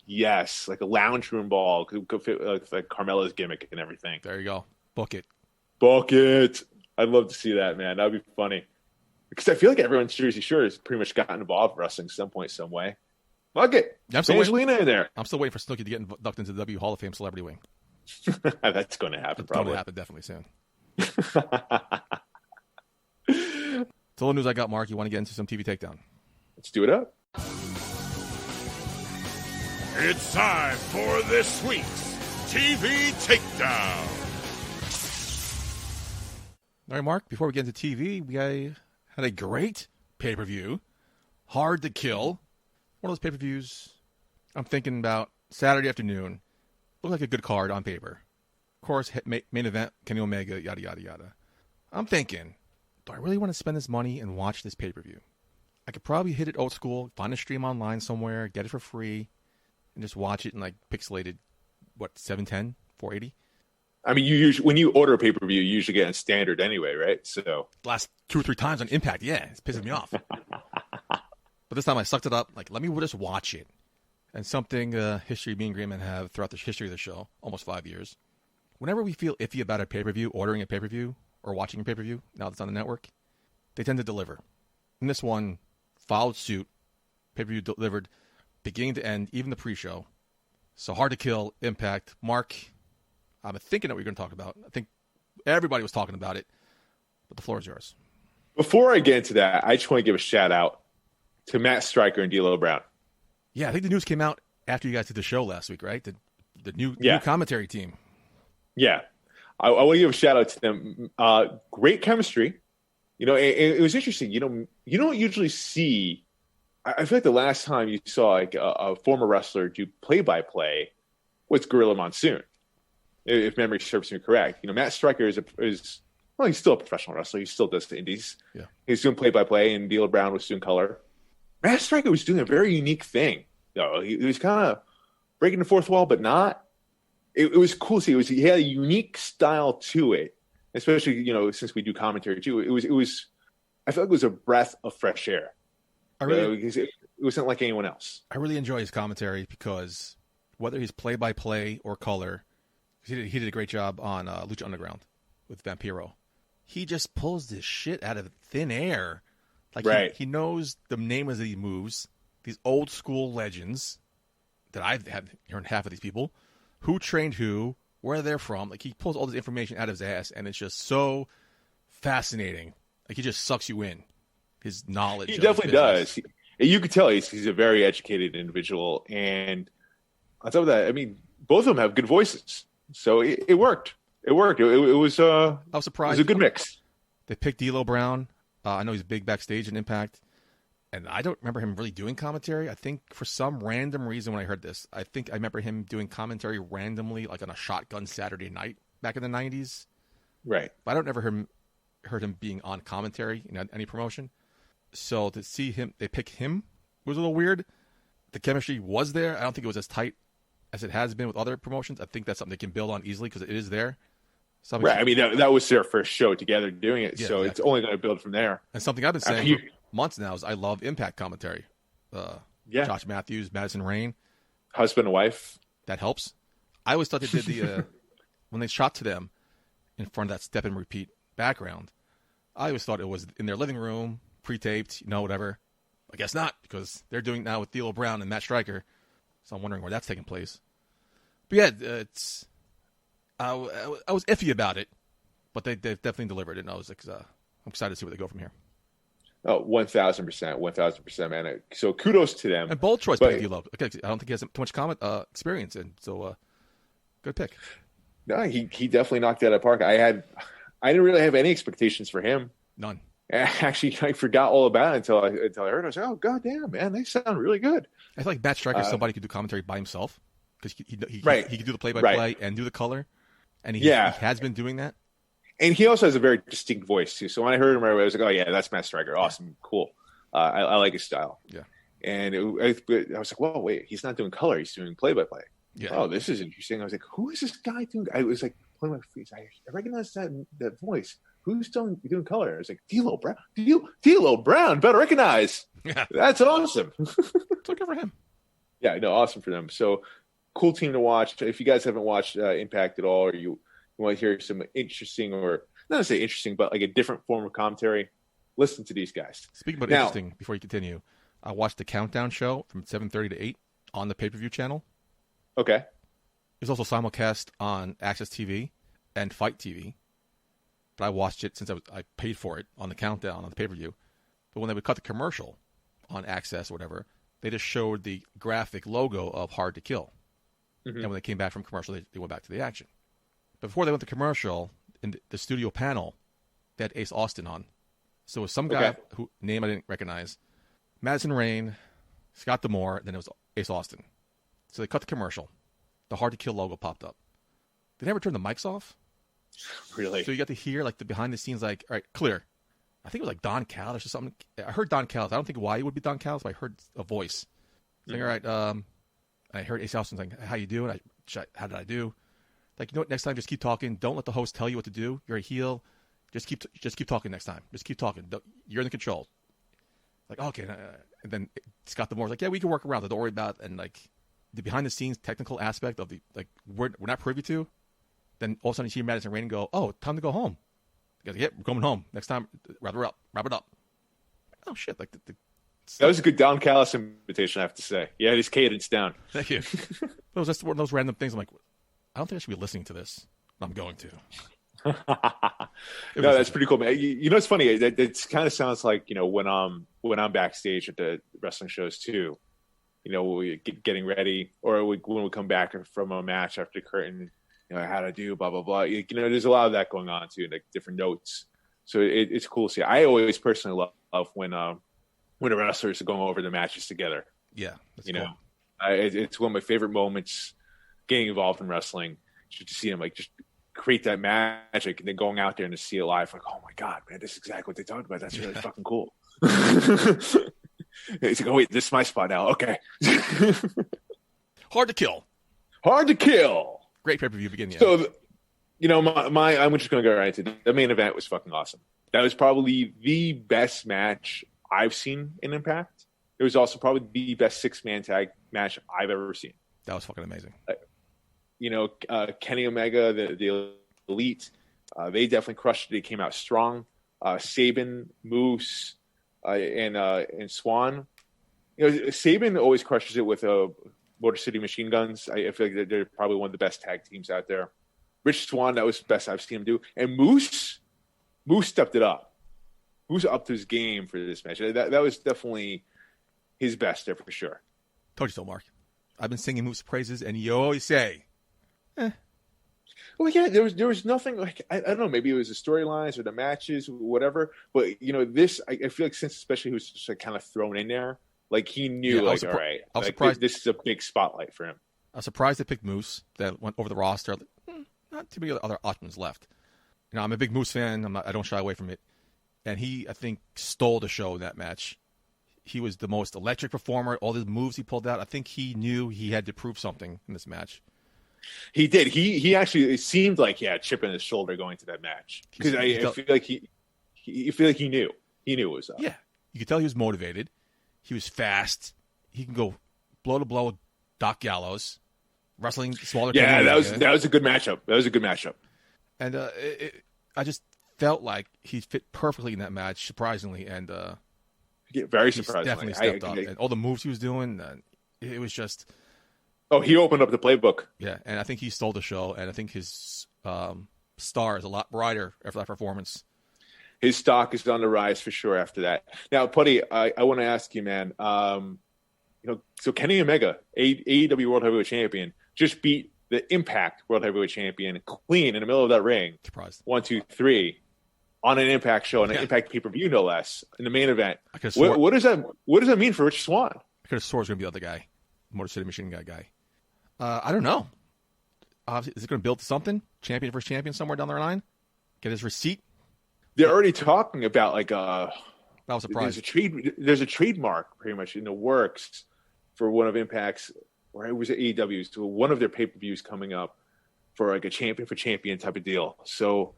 Yes. Like a lounge room ball. Could fit like Carmella's gimmick and everything. There you go. Book it. I'd love to see that, man. That would be funny. Because I feel like everyone in Jersey Shore has pretty much gotten involved in wrestling some point, some way. Fuck it. Angelina in there. I'm still waiting for Snooki to get inducted into the W Hall of Fame Celebrity Wing. That's going to happen, probably. It's going to happen definitely soon. That's all the news I got, Mark. You want to get into some TV Takedown? Let's do it up. It's time for this week's TV Takedown. All right, Mark, before we get into TV, we had a great pay-per-view. Hard to Kill. One of those pay-per-views I'm thinking about Saturday afternoon. Looked like a good card on paper. Of course, main event, Kenny Omega, yada, yada, yada. I'm thinking, do I really want to spend this money and watch this pay-per-view? I could probably hit it old school, find a stream online somewhere, get it for free, and just watch it in like pixelated, 710, 480? I mean, when you order a pay-per-view, you usually get it standard anyway, right? So last 2 or 3 times on Impact, yeah, it's pissing me off. But this time I sucked it up. Like, let me just watch it. And something history me and Greenman have throughout the history of the show, almost 5 years. Whenever we feel iffy about a pay-per-view, ordering a pay-per-view, or watching a pay-per-view, now that it's on the network, they tend to deliver. And this one followed suit. Pay-per-view delivered beginning to end, even the pre-show. So Hard to Kill, Impact. Mark, I'm thinking that we're going to talk about. I think everybody was talking about it, but the floor is yours. Before I get into that, I just want to give a shout out to Matt Stryker and D'Lo Brown. Yeah, I think the news came out after you guys did the show last week, right? The new commentary team. Yeah. I want to give a shout out to them. Great chemistry. It was interesting. You don't usually see. I feel like the last time you saw like a former wrestler do play-by-play was Gorilla Monsoon, if memory serves me correct. Matt Stryker is he's still a professional wrestler. He still does the indies. Yeah, he's doing play-by-play, and D'Lo Brown was doing color. Matt Stryker was doing a very unique thing. He was kind of breaking the fourth wall, but not. It was cool to see. He had a unique style to it, especially since we do commentary too. It was. I felt like it was a breath of fresh air. It wasn't like anyone else. I really enjoy his commentary because whether he's play-by-play or color, he did a great job on Lucha Underground with Vampiro. He just pulls this shit out of thin air. Like right. He knows the name of these moves, these old school legends that I've had heard half of these people, who trained who, where they're from. Like he pulls all this information out of his ass, and it's just so fascinating. Like he just sucks you in. His knowledge. He definitely does. You could tell he's a very educated individual, and on top of that, I mean, both of them have good voices. So it worked. It worked. It was I was surprised. It was a good mix. They picked D'Lo Brown. I know he's big backstage in Impact, and I don't remember him really doing commentary. I think for some random reason when I heard this, I think I remember him doing commentary randomly, like on a Shotgun Saturday Night back in the 90s. Right. But I don't ever heard him being on commentary in any promotion. So to see him, they pick him was a little weird. The chemistry was there. I don't think it was as tight as it has been with other promotions. I think that's something they can build on easily because it is there. Right. I mean, that was their first show together doing it, yeah, so exactly. It's only going to build from there. And something I've been saying for months now is I love Impact commentary. Josh Matthews, Madison Rayne. Husband and wife. That helps. I always thought they did the when they shot to them in front of that step and repeat background, I always thought it was in their living room, pre-taped, whatever. I guess not, because they're doing it now with D'Lo Brown and Matt Stryker. So I'm wondering where that's taking place. But yeah, it's I was iffy about it, but they've definitely delivered it, and I was I'm excited to see where they go from here. Oh, 1,000%, man. So kudos to them. And bold choice by D'Lo. Okay, I don't think he has too much experience, and so good pick. No, he definitely knocked it out of the park. I didn't really have any expectations for him. None. Actually, I forgot all about it until I heard it. I was like, oh, goddamn, man, they sound really good. I feel like Matt Stryker is somebody who could do commentary by himself because he could do the play-by-play and do the color, and he has been doing that. And he also has a very distinct voice, too. So when I heard him right away, I was like, oh, yeah, that's Matt Stryker. Awesome. Cool. I like his style. Yeah. And I was like, whoa, wait, he's not doing color. He's doing play-by-play. Yeah. Oh, this is interesting. I was like, who is this guy doing? I was like, pulling my face. I recognize that voice. Who's doing color? I was like, D'Lo Brown. D'Lo Brown, better recognize. Yeah. That's awesome. So good for him. Yeah, no, awesome for them. So cool team to watch. If you guys haven't watched Impact at all, or you want to hear some interesting, or not to say interesting, but like a different form of commentary, listen to these guys. Speaking about interesting, before you continue, I watched the Countdown show from 7:30 to 8 on the pay-per-view channel. Okay. It's also simulcast on Access TV and Fight TV. But I watched it since I paid for it on the Countdown on the pay-per-view. But when they would cut the commercial on Access or whatever, they just showed the graphic logo of Hard to Kill. Mm-hmm. And when they came back from commercial, they went back to the action. But before they went to commercial, in the studio panel, they had Ace Austin on. So it was some guy who name I didn't recognize. Madison Rayne, Scott D'Amore, then it was Ace Austin. So they cut the commercial. The Hard to Kill logo popped up. They never turned the mics off. Really? So you got to hear like the behind the scenes, like, all right, clear. I think it was like Don Callis or something. I heard Don Callis. I don't think why it would be Don Callis, but I heard a voice saying, all right, I heard Ace Austin saying, how you doing? How did I do? Like, you know what? Next time, just keep talking. Don't let the host tell you what to do. You're a heel. Just keep talking next time. Just keep talking. You're in the control. Like, okay. And then Scott D'Amore's like, yeah, we can work around it. Don't worry about it. And like the behind the scenes technical aspect of the, like, we're not privy to. Then all of a sudden you see Madison Rayne go, oh, time to go home. You guys, we're going home. Next time, wrap it up. Oh, shit. Like that was a good Don Callis invitation, I have to say. Yeah, his cadence down. Thank you. It was just one of those random things. I'm like, I don't think I should be listening to this. I'm going to. No, that's pretty cool, man. You know, it's funny. It kind of sounds like, when I'm backstage at the wrestling shows too. We getting ready, or when we come back from a match after the curtain. How to do blah blah blah. There's a lot of that going on too, like different notes. So it's cool to see. I always personally love when the wrestlers are going over the matches together. Yeah, that's cool. It's one of my favorite moments getting involved in wrestling. Just to see them like just create that magic, and then going out there and to see it live, like, oh my god, man, this is exactly what they talked about. That's really fucking cool. It's like, oh wait, this is my spot now. Okay. Hard to Kill. Great pay-per-view beginning. So, I'm just going to go right into the main event. Was fucking awesome. That was probably the best match I've seen in Impact. It was also probably the best 6-man tag match I've ever seen. That was fucking amazing. Kenny Omega, the Elite, they definitely crushed it. They came out strong. Sabin, Moose, and Swann. Sabin always crushes it with Motor City Machine Guns. I feel like they're probably one of the best tag teams out there. Rich Swann, that was the best I've seen him do. And Moose stepped it up. Moose upped his game for this match. That was definitely his best there for sure. Told you so, Mark. I've been singing Moose praises, and you always say, Well, yeah, there was nothing like I don't know. Maybe it was the storylines or the matches, whatever. But this I feel like since especially he was just like kind of thrown in there, like he knew all right, I was like surprised. This is a big spotlight for him. I was surprised they picked Moose that went over the roster. Not too many other options left. I'm a big Moose fan. I don't shy away from it. And he, I think, stole the show in that match. He was the most electric performer. All the moves he pulled out, I think he knew he had to prove something in this match. He did. He actually, it seemed like he had a chip in his shoulder going to that match because I feel like he knew it was up. Yeah, you could tell he was motivated. He was fast. He can go blow to blow with Doc Gallows, wrestling smaller. Yeah, that was a good matchup. That was a good matchup. And I just felt like he fit perfectly in that match, surprisingly, and very surprisingly, definitely stepped up. And all the moves he was doing, it was just. Oh, he opened up the playbook. Yeah, and I think he stole the show, and I think his star is a lot brighter after that performance. His stock is on the rise for sure after that. Now, Putty, I want to ask you, man. So Kenny Omega, AEW World Heavyweight Champion, just beat the Impact World Heavyweight Champion clean in the middle of that ring. Surprised. 1, 2, 3 on an Impact show, on an Impact pay-per-view, no less, in the main event. What does that mean for Rich Swann? I could have swore it was going to be the other guy, Motor City Machine guy. I don't know. Is it going to build to something? Champion versus champion somewhere down the line? Get his receipt? They're already talking about that was a surprise. There's a trademark pretty much in the works for one of Impact's, or it was AEW's, to one of their pay-per-views coming up for like a champion for champion type of deal. So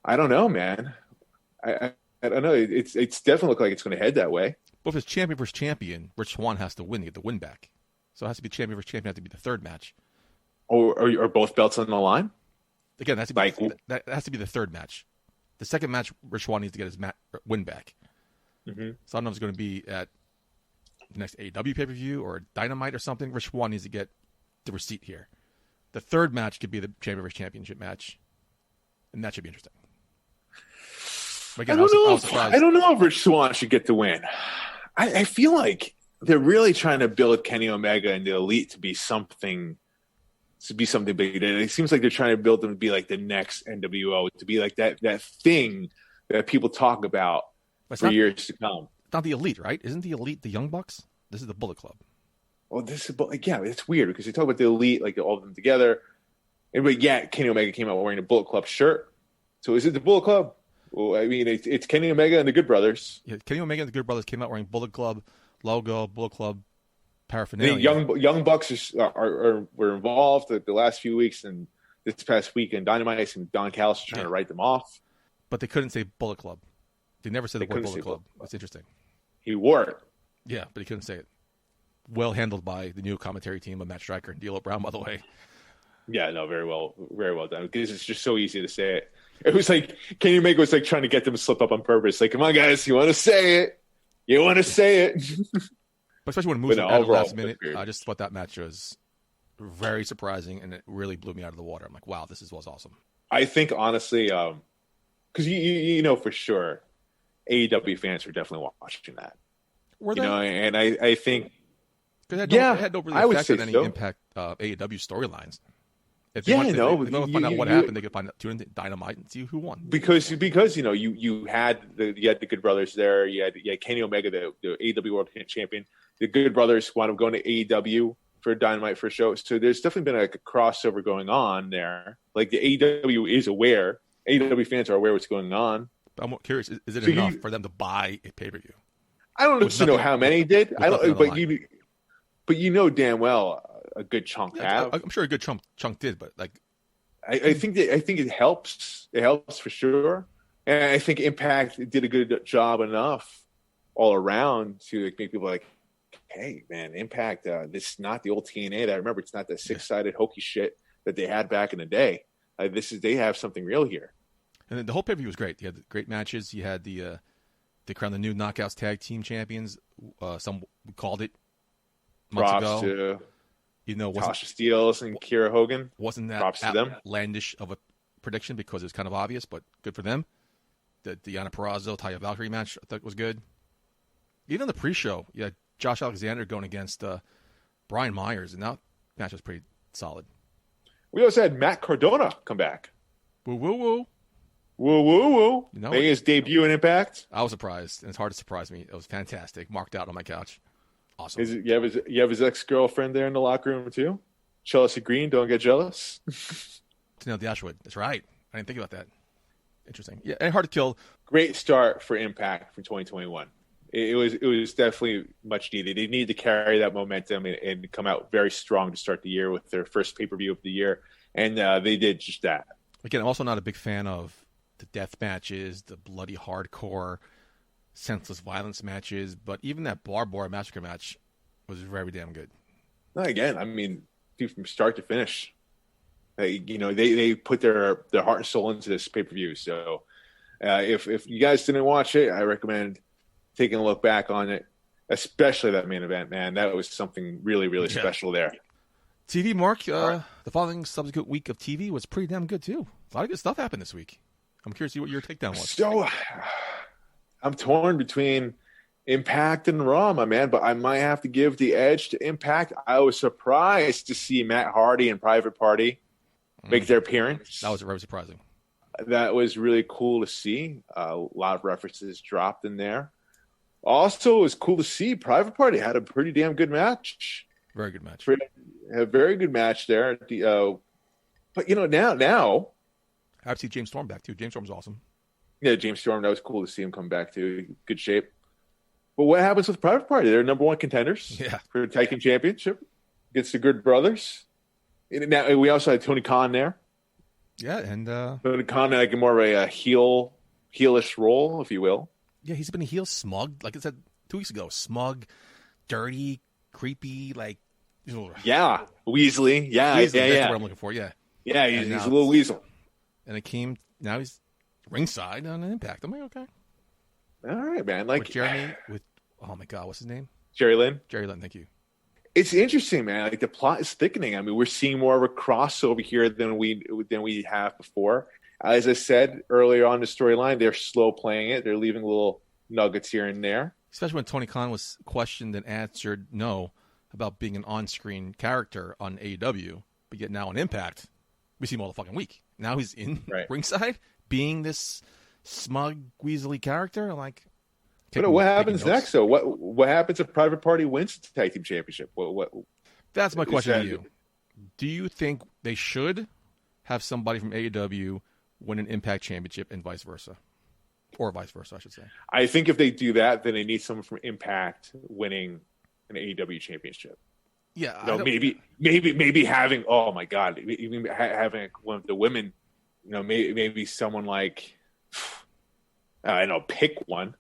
I don't know, man. I don't know. It's definitely look like it's going to head that way. But if it's champion versus champion, Rich Swann has to win to get the win back. So it has to be champion versus champion. Has to be the third match. Or are both belts on the line? Again, that has to be the third match. The second match, Rich Swann needs to get his win back. Mm-hmm. So I don't know if it's going to be at the next AEW pay-per-view or Dynamite or something. Rich Swann needs to get the receipt here. The third match could be the champion versus championship match, and that should be interesting. But again, I don't know if Rich Swann should get the win. I feel like they're really trying to build Kenny Omega and the Elite to be something big. It seems like they're trying to build them to be like the next NWO, to be like that thing that people talk about for years to come. It's not the Elite, right? Isn't the Elite the Young Bucks? This is the Bullet Club. Well, it's weird because they talk about the Elite, like all of them together. But Kenny Omega came out wearing a Bullet Club shirt. So is it the Bullet Club? Well, I mean, it's Kenny Omega and the Good Brothers. Yeah, Kenny Omega and the Good Brothers came out wearing Bullet Club logo, Bullet Club paraphernalia. Young Bucks were involved the last few weeks and this past week in Dynamite, and Don Callis trying to write them off. But they couldn't say Bullet Club. They never said the word Bullet Club. That's interesting. He wore it. Yeah, but he couldn't say it. Well handled by the new commentary team of Matt Stryker and D'Lo Brown, by the way. Yeah, no, very well done. Because it's just so easy to say it. It was like Kenny Omega was like trying to get them to slip up on purpose. Like, come on, guys, you want to say it? You want to say it? But especially when it moves at the last minute, I just thought that match was very surprising, and it really blew me out of the water. I'm like, wow, this was awesome. I think honestly, because you know for sure, AEW fans were definitely watching that. Were they? And I think it had no really effect on any Impact AEW storylines. If they want to find out what happened, they could tune into Dynamite and see who won. Because you had the Good Brothers there. You had Kenny Omega, the AEW World Champion. The Good Brothers wound up going to AEW for Dynamite for a show. So there's definitely been like a crossover going on there. Like the AEW is aware. AEW fans are aware what's going on. But I'm curious, is it enough for them to buy a pay-per-view? I don't know how many did. But you know damn well a good chunk have. I'm sure a good chunk did, but like I think it helps. It helps for sure. And I think Impact did a good job enough all around to make people like, hey man, Impact, this is not the old TNA that I remember. It's not the 6-sided hokey shit that they had back in the day. They have something real here. And the whole pay-per-view was great. You had great matches. You had they crowned the new Knockouts Tag Team Champions. Some called it months ago. Tasha Steelz and Kiera Hogan. Wasn't that outlandish of a prediction because it was kind of obvious, but good for them. The Deonna Purrazzo, Taya Valkyrie match I thought was good. Even the pre-show, you had Josh Alexander going against Brian Myers, and that match was pretty solid. We also had Matt Cardona come back. Woo, woo, woo. Woo, woo, woo. You know, making his debut in Impact. I was surprised, and it's hard to surprise me. It was fantastic. Marked out on my couch. Awesome. You have his ex-girlfriend there in the locker room, too? Chelsea Green, don't get jealous. Tennille Dashwood. That's right. I didn't think about that. Interesting. Yeah, and hard to kill. Great start for Impact for 2021. It was definitely much needed. They needed to carry that momentum and come out very strong to start the year with their first pay-per-view of the year, and they did just that. Again, I'm also not a big fan of the death matches, the bloody hardcore, senseless violence matches, but even that barbed wire massacre match was very damn good. Again, I mean, dude, from start to finish, they put their heart and soul into this pay-per-view. So if you guys didn't watch it, I recommend taking a look back on it, especially that main event, man. That was something really, really special there. TV, Mark, the following subsequent week of TV was pretty damn good, too. A lot of good stuff happened this week. I'm curious to see what your takedown was. So, I'm torn between Impact and Raw, my man, but I might have to give the edge to Impact. I was surprised to see Matt Hardy and Private Party make their appearance. That was very surprising. That was really cool to see. A lot of references dropped in there. Also, it was cool to see Private Party had a pretty damn good match. Very good match. A very good match there. But, now I have to see James Storm back, too. James Storm's awesome. Yeah, James Storm, that was cool to see him come back, too. Good shape. But what happens with Private Party? They're number one contenders for the Tag Team Championship against the Good Brothers. And now we also had Tony Khan there. Yeah, and Tony Khan like more of a heelish role, if you will. Yeah, he's been a heel, smug, like I said 2 weeks ago. Smug, dirty, creepy, like... Yeah, Weasley. Yeah, That's yeah. what I'm looking for, yeah. Yeah, he's a little weasel. And now he's ringside on an Impact. I'm like, okay. All right, man. Like oh my God, what's his name? Jerry Lynn. Jerry Lynn, thank you. It's interesting, man. Like the plot is thickening. I mean, we're seeing more of a crossover here than we have before. As I said earlier on the storyline, they're slow playing it. They're leaving little nuggets here and there. Especially when Tony Khan was questioned and answered no about being an on-screen character on AEW, but yet now on Impact, we see him all the fucking week. Now he's in ringside, being this smug, weaselly character. Like, what happens next, though? What happens if Private Party wins the Tag Team Championship? What? That's my question to you. Do you think they should have somebody from AEW win an Impact Championship and vice versa? Or vice versa, I should say. I think if they do that, then they need someone from Impact winning an AEW Championship. Yeah, maybe having even having one of the women, maybe someone like I don't know, pick one,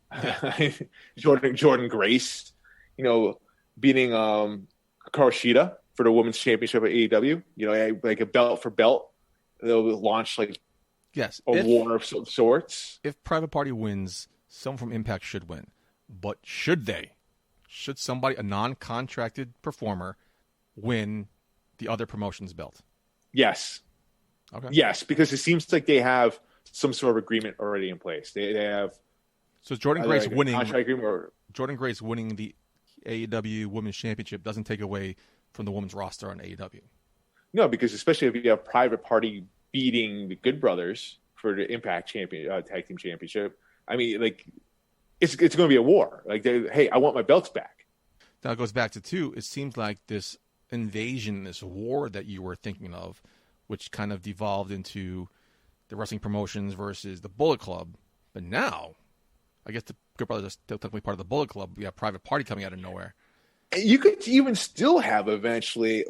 Jordan Grace, beating Hikaru Shida for the women's championship at AEW. Like a belt for belt, they'll launch a war of sorts. If Private Party wins, someone from Impact should win, but should they? Should somebody, a non-contracted performer, win the other promotion's belt? Yes. Okay. Yes, because it seems like they have some sort of agreement already in place. They have. So Jordan Grace winning. Contract agreement Jordan Grace winning the AEW Women's Championship doesn't take away from the women's roster on AEW. No, because especially if you have Private Party beating the Good Brothers for the Impact Tag Team Championship, I mean, it's going to be a war. Hey, I want my belts back. Now it goes back to two. It seems like this invasion, this war that you were thinking of, which kind of devolved into the wrestling promotions versus the Bullet Club. But now, I guess the Good Brothers are still technically part of the Bullet Club. We have Private Party coming out of nowhere. You could even still have eventually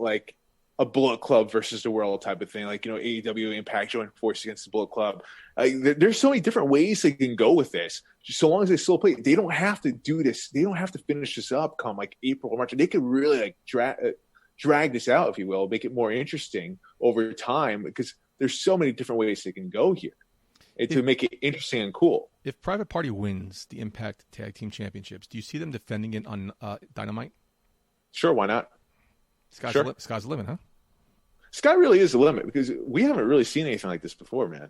a Bullet Club versus the World type of thing. AEW Impact joint force against the Bullet Club. There's so many different ways they can go with this. Just so long as they still play, they don't have to do this. They don't have to finish this up come April or March. They could really drag this out, if you will, make it more interesting over time because there's so many different ways they can go here to make it interesting and cool. If Private Party wins the Impact Tag Team Championships, do you see them defending it on Dynamite? Sure, why not? Sky's the limit, huh? Sky really is the limit because we haven't really seen anything like this before, man.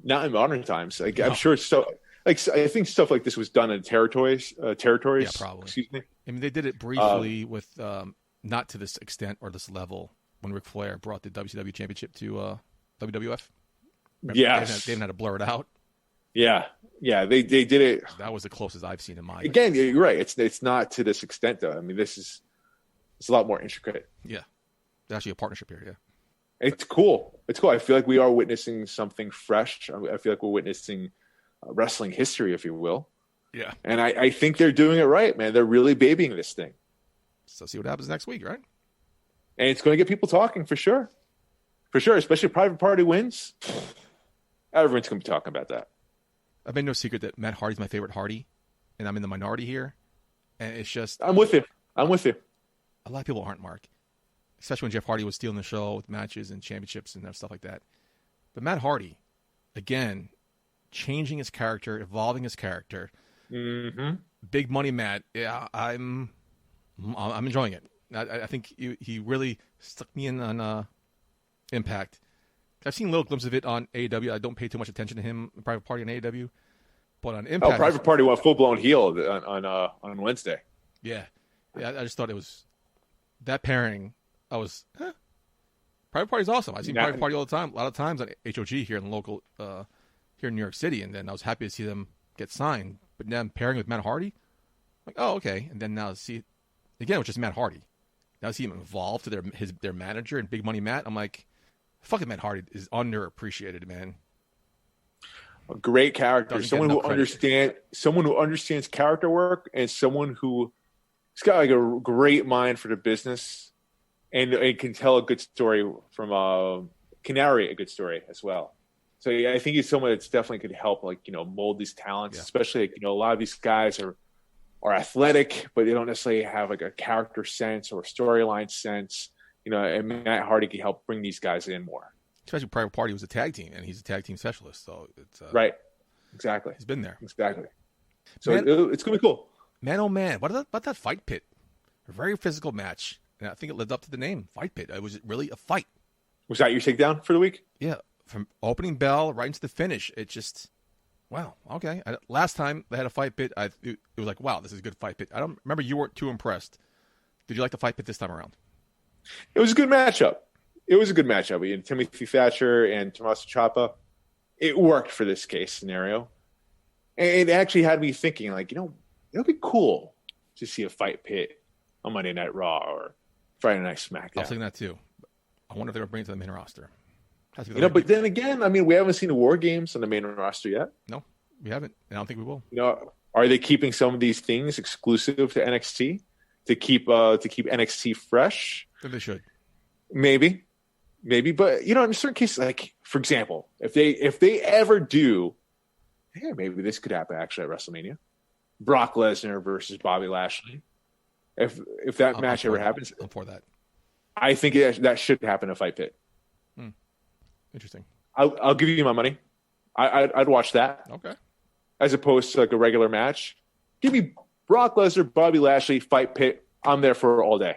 Not in modern times. I'm sure it's so. I think stuff like this was done in territories. Yeah, probably. Excuse me. I mean, they did it briefly with not to this extent or this level when Ric Flair brought the WCW Championship to WWF. Yes. They didn't have to blur it out. Yeah. Yeah, they did it. That was the closest I've seen in my... Again, you're right. It's not to this extent, though. I mean, it's a lot more intricate. Yeah. There's actually a partnership here, yeah. It's cool. It's cool. I feel like we are witnessing something fresh. I feel like we're witnessing wrestling history, if you will. Yeah. And I think they're doing it right, man. They're really babying this thing. So see what happens next week, right? And it's going to get people talking for sure. For sure, especially if Private Party wins. Everyone's going to be talking about that. I've made no secret that Matt Hardy's my favorite Hardy, and I'm in the minority here. And it's just... I'm with you. A lot of people aren't, Mark. Especially when Jeff Hardy was stealing the show with matches and championships and stuff like that. But Matt Hardy, again, changing his character, evolving his character. Mm-hmm. Big money Matt. Yeah, I'm enjoying it. I think he really stuck me in on Impact. I've seen little glimpses of it on AEW. I don't pay too much attention to him, Private Party on AEW. But on Impact... Private Party went full-blown heel on Wednesday. Yeah. I just thought it was... That pairing, I was... Private Party's awesome. I see Private Party all the time. A lot of times on HOG here in the local... here in New York City. And then I was happy to see them get signed. But now I'm pairing with Matt Hardy. Like, oh, okay. And then now see... Again, it was just Matt Hardy. Now I see him evolve to their manager and Big Money Matt. I'm like... Fucking Matt Hardy is underappreciated, man. A great character, someone who understands character work, and someone who's got like a great mind for the business, and can tell a good story can narrate a good story as well. So yeah, I think he's someone that's definitely could help, mold these talents, especially a lot of these guys are athletic, but they don't necessarily have like a character sense or a storyline sense. And Matt Hardy can help bring these guys in more. Especially Private Party was a tag team, and he's a tag team specialist, so it's right. Exactly. He's been there. Exactly. So it's gonna be cool. Man, oh man, what about that Fight Pit? A very physical match, and I think it lived up to the name, Fight Pit. It was really a fight. Was that your takedown for the week? Yeah, from opening bell right into the finish. It just, wow, okay. Last time they had a Fight Pit, it was like, wow, this is a good Fight Pit. I don't remember you weren't too impressed. Did you like the Fight Pit this time around? It was a good matchup. We had Timothy Thatcher and Tommaso Ciampa. It worked for this case scenario. And it actually had me thinking, like, it would be cool to see a Fight Pit on Monday Night Raw or Friday Night SmackDown. I was thinking that too. I wonder if they would bring it to the main roster. But then again, I mean, we haven't seen the War Games on the main roster yet. No, we haven't. And I don't think we will. Are they keeping some of these things exclusive to NXT to keep NXT fresh? They should. Maybe, but in certain cases, like for example, if they ever do, maybe this could happen actually at WrestleMania. Brock Lesnar versus Bobby Lashley. If that match ever happens, I'm for that. I think that should happen at Fight Pit. Interesting. I'll give you my money. I'd watch that. Okay. As opposed to like a regular match, give me Brock Lesnar, Bobby Lashley, Fight Pit. I'm there for all day.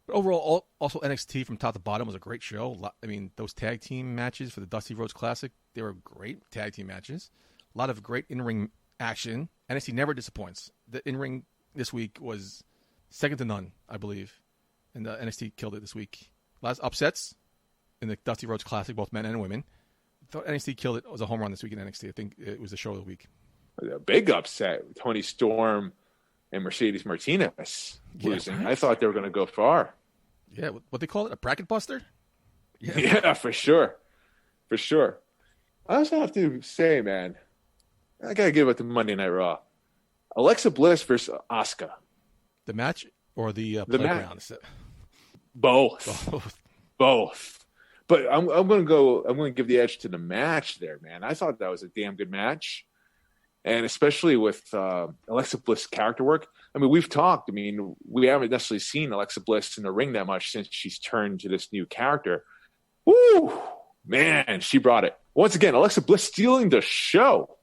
But overall, also NXT from top to bottom was a great show. I mean, those tag team matches for the Dusty Rhodes Classic, they were great tag team matches. A lot of great in-ring action. NXT never disappoints. The in-ring this week was second to none, I believe. And NXT killed it this week. Last upsets in the Dusty Rhodes Classic, both men and women. I thought NXT killed it. It was a home run this week in NXT. I think it was the show of the week. A big upset. Tony Storm and Mercedes Martinez losing. Yeah, right? I thought they were going to go far. Yeah, what they call it, a bracket buster? Yeah, for sure. I also have to say, man, I got to give it to Monday Night Raw. Alexa Bliss versus Asuka. The match or the playground? Both. But I'm going to give the edge to the match there, man. I thought that was a damn good match. And especially with Alexa Bliss' character work. I mean, we've talked. I mean, we haven't necessarily seen Alexa Bliss in the ring that much since she's turned to this new character. Woo! Man, she brought it. Once again, Alexa Bliss stealing the show.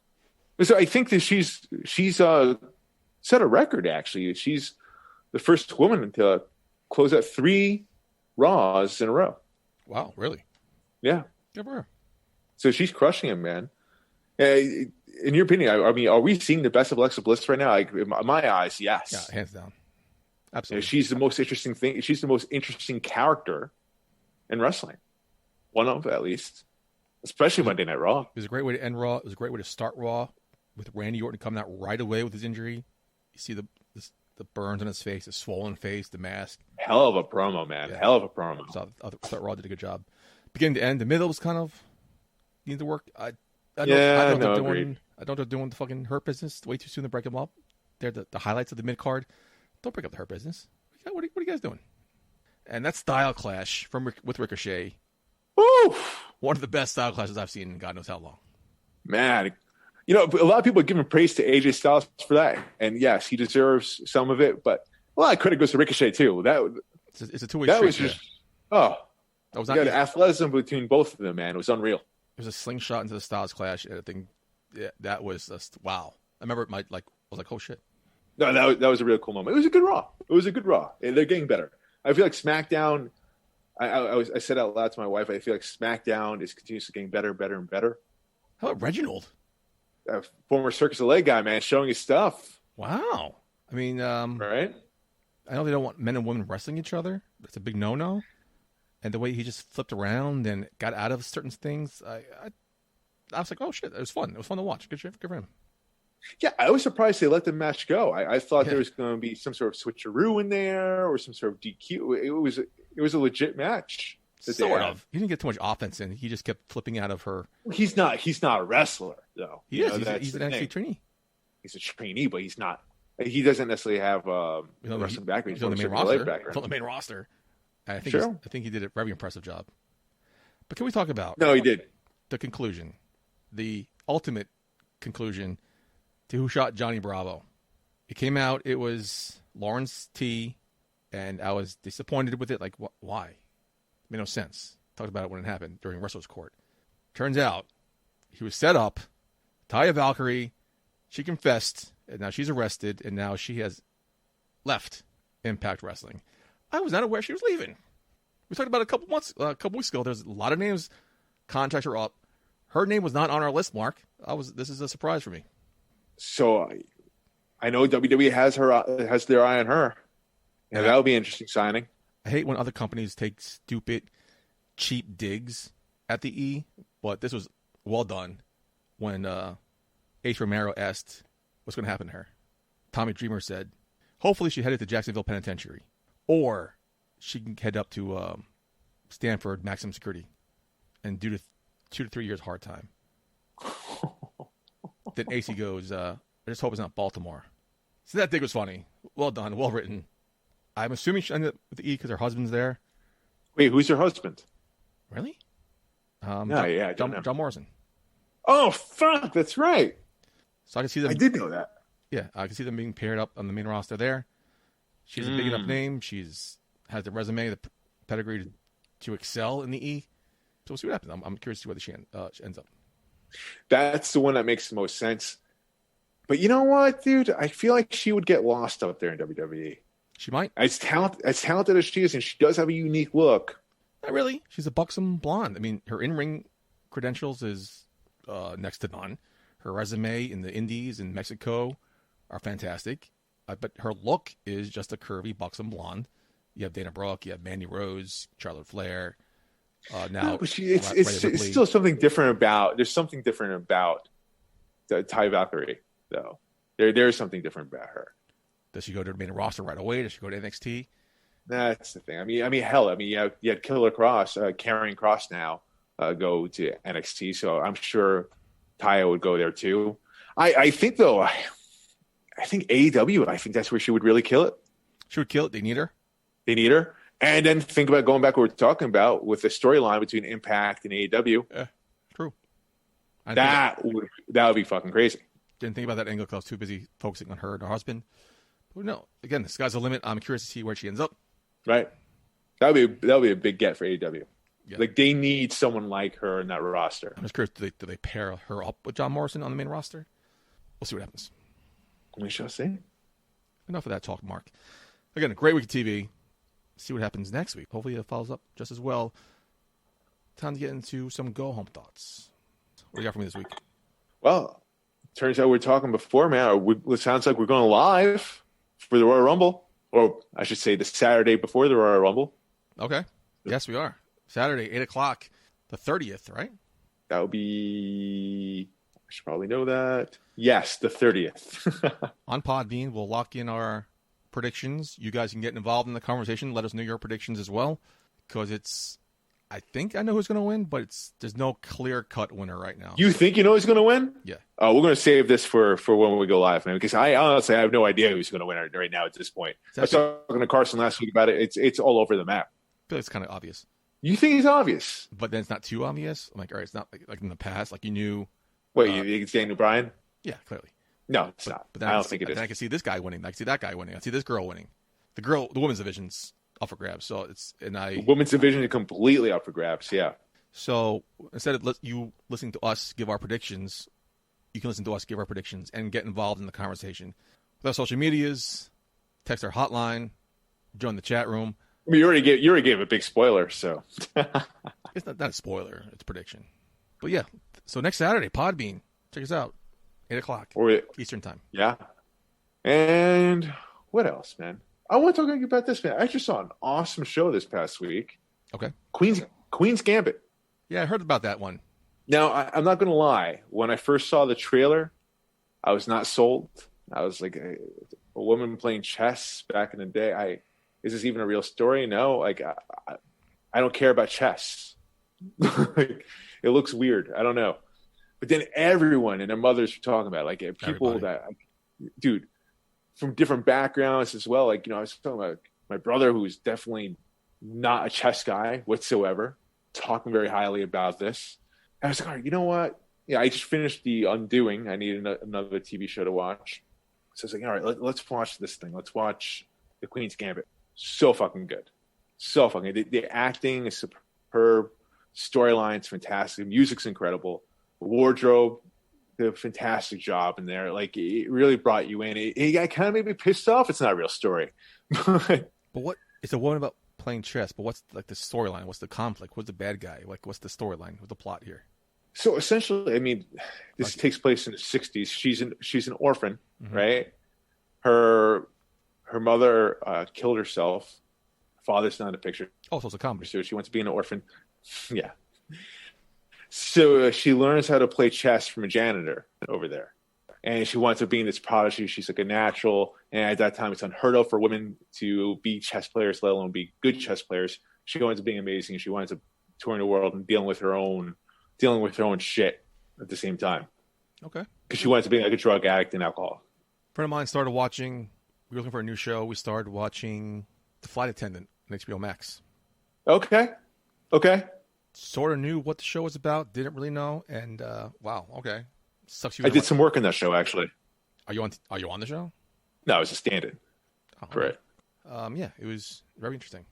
So I think that she's set a record, actually. She's the first woman to close out 3 Raws in a row. Wow, really? Yeah. Good for her. So she's crushing it, man. In your opinion, I mean, are we seeing the best of Alexa Bliss right now? Like, in my eyes, yes. Yeah, hands down. Absolutely. She's the most interesting thing. She's the most interesting character in wrestling. One of, at least. Especially Monday Night Raw. It was a great way to end Raw. It was a great way to start Raw with Randy Orton coming out right away with his injury. You see the burns on his face, the swollen face, the mask. Hell of a promo, man. Yeah. Hell of a promo. So I thought Raw did a good job. Beginning to end, the middle was kind of needed to work. I don't they're doing the fucking Hurt Business way too soon to break them up. They're the highlights of the mid card. Don't break up the Hurt Business. What are you guys doing? And that style clash with Ricochet. Oof. One of the best style clashes I've seen in God knows how long. Man, a lot of people are giving praise to AJ Styles for that. And yes, he deserves some of it, but a lot of credit goes to Ricochet too. It's a two-way street. That was just, that was not athleticism between both of them, man. It was unreal. It was a slingshot into the Styles clash, and I think that was just, wow. I remember I was like, oh shit. No, that was a real cool moment. It was a good Raw. They're getting better. I feel like SmackDown, I said out loud to my wife, I feel like SmackDown is continuously getting better, and better. How about Reginald? Former Circus of Leg guy, man, showing his stuff. Wow. I mean, right? I know they don't want men and women wrestling each other. That's a big no-no. And the way he just flipped around and got out of certain things, I was like, oh shit, it was fun. It was fun to watch. Good for him. Yeah, I was surprised they let the match go. I thought there was going to be some sort of switcheroo in there or some sort of DQ. It was a legit match. Sort of. He didn't get too much offense in. He just kept flipping out of her. He's not a wrestler though. He is. He's an NXT trainee. He's a trainee, but he's not. He doesn't necessarily have wrestling background. He's on the main roster. He's on the main roster. I think he did a very impressive job. But can we talk about? No, he did. The conclusion, the ultimate conclusion to Who Shot Johnny Bravo. It came out. It was Lawrence T, and I was disappointed with it. Like, why? It made no sense. Talked about it when it happened during Wrestler's Court. Turns out he was set up. Taya Valkyrie, she confessed, and now she's arrested, and now she has left Impact Wrestling. I was not aware she was leaving. We talked about it a couple weeks ago. There's a lot of names. Contracts are up. Her name was not on our list, Mark. This is a surprise for me. So I know WWE has their eye on her. Yeah, that would be an interesting signing. I hate when other companies take stupid, cheap digs at the E, but this was well done when H. Romero asked what's going to happen to her. Tommy Dreamer said, hopefully she headed to Jacksonville Penitentiary, or she can head up to Stanford Maximum Security and do 2 to 3 years hard time. Then AC goes, I just hope it's not Baltimore. So that dig was funny. Well done. Well written. I'm assuming she ended up with the E because her husband's there. Wait, who's her husband? Really? John Morrison. Oh, fuck. That's right. So I can see them. I did know that. Yeah, I can see them being paired up on the main roster there. She's a big enough name. Has the resume, the pedigree to excel in the E. So we'll see what happens. I'm curious to see whether she ends up. That's the one that makes the most sense. But you know what, dude? I feel like she would get lost up there in WWE. She might. As talented as she is, and she does have a unique look. Not really. She's a buxom blonde. I mean, her in-ring credentials is next to none. Her resume in the Indies and Mexico are fantastic. But her look is just a curvy, buxom blonde. You have Dana Brooke, you have Mandy Rose, Charlotte Flair. Now, it's still something different about. There's something different about Taya Valkyrie, though. There's something different about her. Does she go to the main roster right away? Does she go to NXT? That's the thing. I mean, hell, you had Killer Cross, Karrion Kross now go to NXT, so I'm sure Taya would go there too. I think though, I think AEW. I think that's where she would really kill it. She would kill it. They need her. And then think about going back what we're talking about with the storyline between Impact and AEW. Yeah, true. That would be fucking crazy. Didn't think about that angle because I was too busy focusing on her and her husband. But no, again, the sky's the limit. I'm curious to see where she ends up. Right. That would be a big get for AEW. Yeah. Like they need someone like her in that roster. I'm just curious, do they pair her up with John Morrison on the main roster? We'll see what happens. We shall see. Enough of that talk, Mark. Again, a great week of TV. See what happens next week. Hopefully it follows up just as well. Time to get into some go-home thoughts. What do you got for me this week? Well, turns out we're talking before, man. It sounds like we're going live for the Royal Rumble. Or I should say the Saturday before the Royal Rumble. Okay. Yes, we are. Saturday, 8 o'clock, the 30th, right? That would be... I should probably know that. Yes, the 30th. On Podbean, we'll lock in our predictions. You guys can get involved in the conversation. Let us know your predictions as well, because it's... I think I know who's going to win, but there's no clear-cut winner right now. You think you know who's going to win? Yeah. We're going to save this for when we go live, man, because I honestly have no idea who's going to win right now at this point. I was talking to Carson last week about it. It's all over the map. I feel like it's kind of obvious. You think it's obvious? But then it's not too obvious. I'm like, all right, it's not like in the past, like you knew. Wait, you think it's Daniel Bryan? Yeah, clearly. No, it's not. But then I don't think it is. I can see this guy winning. I can see that guy winning. I see this girl winning. The women's division's up for grabs. So the women's division is completely up for grabs. Yeah. So instead of you listening to us give our predictions, you can listen to us give our predictions and get involved in the conversation with our social medias, text our hotline, join the chat room. I mean, you already gave a big spoiler, so it's not a spoiler; it's a prediction. But yeah, so next Saturday, Podbean, check us out, 8 o'clock Eastern time. Yeah. And what else, man? I want to talk about this, man. I just saw an awesome show this past week. Okay. Queen's Gambit. Yeah, I heard about that one. Now, I'm not going to lie. When I first saw the trailer, I was not sold. I was like, a woman playing chess back in the day. Is this even a real story? No. Like, I don't care about chess. Like, it looks weird. I don't know. But then everyone and their mothers were talking about it. Like, people Everybody. Dude, from different backgrounds as well. Like, I was talking about my brother, who's definitely not a chess guy whatsoever, talking very highly about this. And I was like, all right, you know what? Yeah, I just finished The Undoing. I need another TV show to watch. So I was like, all right, let's watch this thing. Let's watch The Queen's Gambit. So fucking good. So fucking good. The acting is superb. Storyline's fantastic. Music's incredible. Wardrobe, did a fantastic job in there. Like, it really brought you in. It kind of made me pissed off. It's not a real story. But what? It's a woman about playing chess, but what's like the storyline? What's the conflict? What's the bad guy? Like, what's the storyline? What's the plot here? So essentially, I mean, this takes place in the 60s. She's an orphan, right? Her mother killed herself. Father's not in the picture. Oh, so it's a comedy. So she wants to be an orphan. Yeah. So she learns how to play chess from a janitor over there. And she winds up being this prodigy. She's like a natural. And at that time, it's unheard of for women to be chess players, let alone be good chess players. She winds up being amazing. She winds up touring the world and dealing with her own shit at the same time. Okay. Because she winds up being like a drug addict and alcoholic. A friend of mine started watching, we were looking for a new show. We started watching The Flight Attendant on HBO Max. Okay. Sort of knew what the show was about. Didn't really know. And wow, okay. Sucks you. I did some work on that show, actually. Are you on the show? No, it was a stand-in. Oh, for it. Yeah, it was very interesting.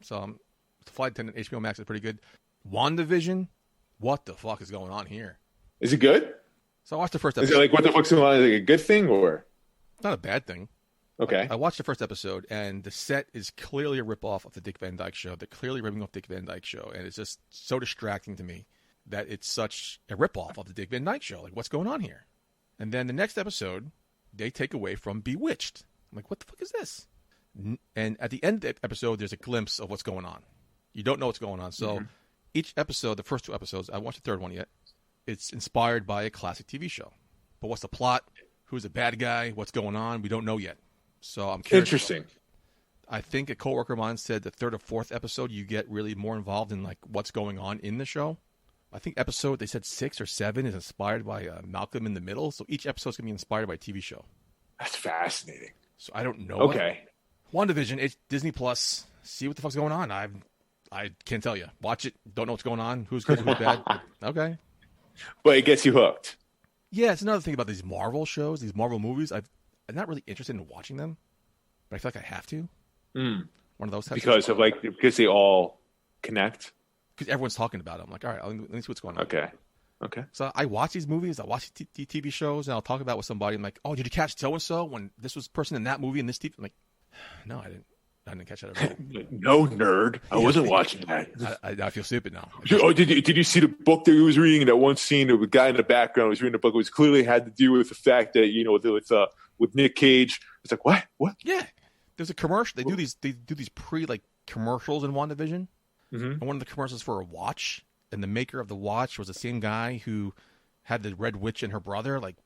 So, The Flight Attendant, HBO Max is pretty good. WandaVision, what the fuck is going on here? Is it good? So I watched the first episode. Is it like, what the fuck's going on? Is it like a good thing or? It's not a bad thing. Okay. I watched the first episode, and the set is clearly a ripoff of the Dick Van Dyke Show. They're clearly ripping off Dick Van Dyke Show, and it's just so distracting to me that it's such a ripoff of the Dick Van Dyke Show. Like, what's going on here? And then the next episode, they take away from Bewitched. I'm like, what the fuck is this? And at the end of the episode, there's a glimpse of what's going on. You don't know what's going on. So each episode, the first two episodes, I watched the third one yet, it's inspired by a classic TV show. But what's the plot? Who's the bad guy? What's going on? We don't know yet. So I'm curious. Interesting. I think a coworker of mine said the third or fourth episode, you get really more involved in like what's going on in the show. I think episode, they said 6 or 7 is inspired by Malcolm in the Middle. So each episode is going to be inspired by a TV show. That's fascinating. So I don't know. Okay. WandaVision, it's Disney Plus. See what the fuck's going on. I can't tell you. Watch it. Don't know what's going on. Who's good, who's bad. Okay. But it gets you hooked. Yeah, it's another thing about these Marvel shows, these Marvel movies. I'm not really interested in watching them, but I feel like I have to. One of those types. Because they all connect. Because everyone's talking about it. I'm like, all right, let me see what's going on. Okay. So I watch these movies, I watch TV shows, and I'll talk about it with somebody. I'm like, oh, did you catch so-and-so when this was person in that movie in this TV? I'm like, no, I didn't catch that at all. No, nerd. I wasn't watching that. I feel stupid now. Oh, did you see the book that he was reading? That one scene, the guy in the background was reading the book. It was clearly had to do with the fact that, with Nick Cage. It's like, what? Yeah. There's a commercial. They do these pre commercials in WandaVision. And one of the commercials for a watch, and the maker of the watch was the same guy who had the Red Witch and her brother, like,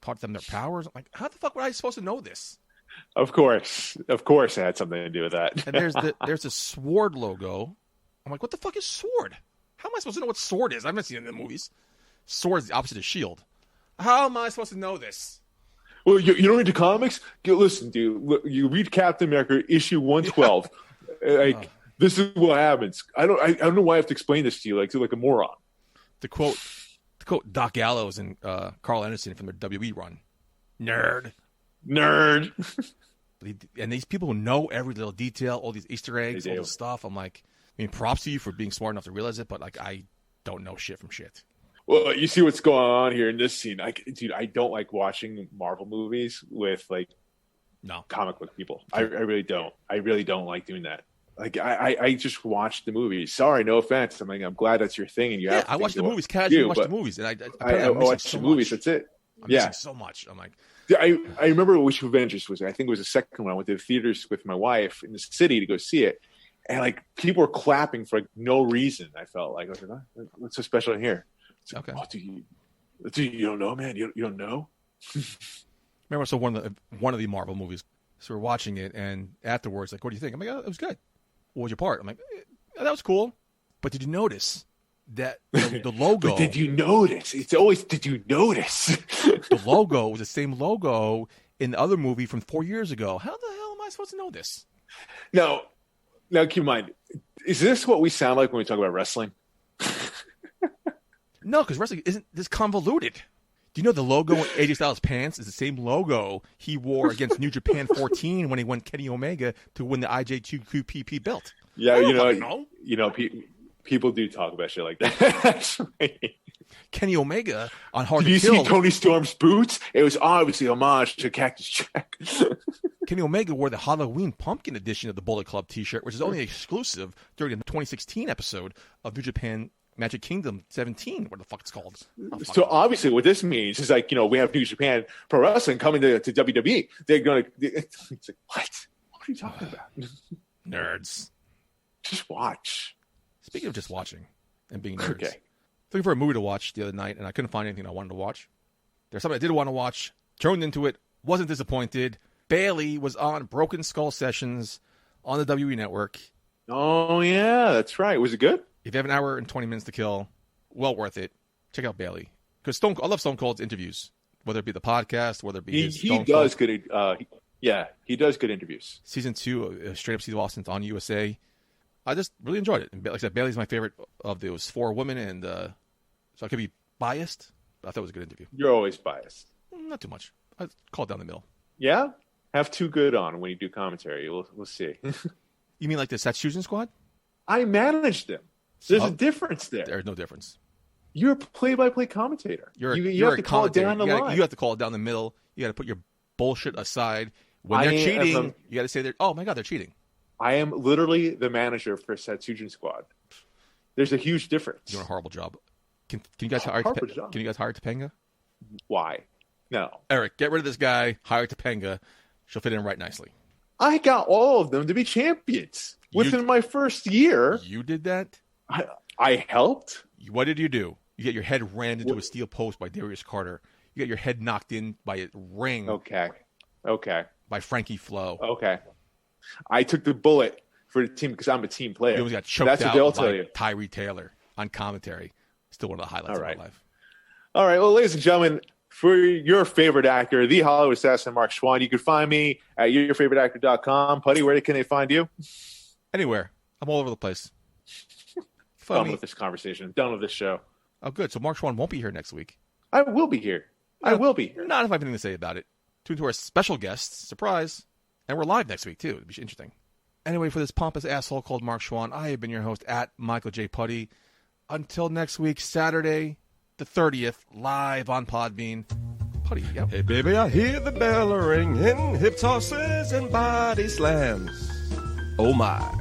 taught them their powers. I'm like, how the fuck were I supposed to know this? Of course, it had something to do with that. And there's a sword logo. I'm like, what the fuck is sword? How am I supposed to know what sword is? I've never seen it in the movies. Sword is the opposite of shield. How am I supposed to know this? Well, you don't read the comics? Listen, dude. You read Captain America issue 112. This is what happens. I don't know why I have to explain this to you like a moron. To quote Doc Gallows and Carl Anderson from their WWE run, nerd. And these people who know every little detail, all these Easter eggs, all this stuff. I'm like, I mean, props to you for being smart enough to realize it, but like, I don't know shit from shit. Well, you see what's going on here in this scene. Dude, I don't like watching Marvel movies with comic book people. I really don't. I really don't like doing that. Like I just watch the movies. Sorry, no offense. I'm glad that's your thing, and you have. I watch the movies casually. Watch the movies, and I watch the movies. That's it. I'm missing so much. I'm like, I remember which Avengers was. I think it was the second one. I went to the theaters with my wife in the city to go see it, and like people were clapping for no reason. I felt like I was like, what's so special in here? Okay. Oh, you don't know, man. You don't know. Remember, so one of the Marvel movies. So we're watching it, and afterwards, like, what do you think? I'm like, oh, it was good. What was your part? I'm like, that was cool. But did you notice that the logo? But did you notice? It's always, did you notice? The logo was the same logo in the other movie from 4 years ago. How the hell am I supposed to know this? Now keep in mind, is this what we sound like when we talk about wrestling? No, because wrestling isn't this convoluted. Do you know the logo on AJ Styles' pants is the same logo he wore against New Japan 14 when he won Kenny Omega to win the IJQPP belt? Yeah, people do talk about shit like that. Kenny Omega on Hard Did to Kill. You see Tony Storm's boots? It was obviously homage to Cactus Jack. Kenny Omega wore the Halloween pumpkin edition of the Bullet Club T-shirt, which is only exclusive during the 2016 episode of New Japan Magic Kingdom 17, what the fuck it's called. So obviously what this means is like, we have New Japan Pro Wrestling coming to WWE. They're going to, it's like, what? What are you talking about? Nerds. Just watch. Speaking of just watching and being nerds. Okay. Looking for a movie to watch the other night, and I couldn't find anything I wanted to watch. There's something I did want to watch, turned into it, wasn't disappointed. Bailey was on Broken Skull Sessions on the WWE Network. Oh, yeah, that's right. Was it good? If you have an hour and 20 minutes to kill, well worth it. Check out Bailey. Because I love Stone Cold's interviews, whether it be the podcast, whether it be his He does good. He does good interviews. Season 2 of Straight Up Steve Austin's on USA. I just really enjoyed it. And like I said, Bailey's my favorite of those 4 women, and so I could be biased, but I thought it was a good interview. You're always biased. Not too much. I call it down the middle. Yeah? Have too good on when you do commentary. We'll see. You mean like the Satsusan Squad? I managed them. There's a difference there. There's no difference. You're a play-by-play commentator. You have to call it down the line. You have to call it down the middle. You got to put your bullshit aside. When they're cheating, you got to say, "Oh my God, they're cheating." I am literally the manager for Satsujin Squad. There's a huge difference. You're doing a horrible job. Can you guys hire Topanga? Why? No. Eric, get rid of this guy. Hire Topanga. She'll fit in right nicely. I got all of them to be champions within my first year. You did that? I helped. What did you do? You get your head rammed into a steel post by Darius Carter. You get your head knocked in by a ring. Okay. By Frankie Flo. Okay. I took the bullet for the team because I'm a team player. You almost got choked out by Tyree Taylor on commentary. Still one of the highlights of my life. All right. Well, ladies and gentlemen, for your favorite actor, the Hollywood assassin, Mark Swann, you can find me at yourfavoriteactor.com. Putty, where can they find you? Anywhere. I'm all over the place. Done with this conversation. Done with this show. Oh, good. So Mark Swann won't be here next week. I will be here. I will be here. Not if I have anything to say about it. Tune to our special guests. Surprise. And we're live next week, too. It'll be interesting. Anyway, for this pompous asshole called Mark Swann, I have been your host at Michael J. Putty. Until next week, Saturday, the 30th, live on Podbean. Putty, yep. Hey, baby, I hear the bell ringing, hip tosses and body slams. Oh, my.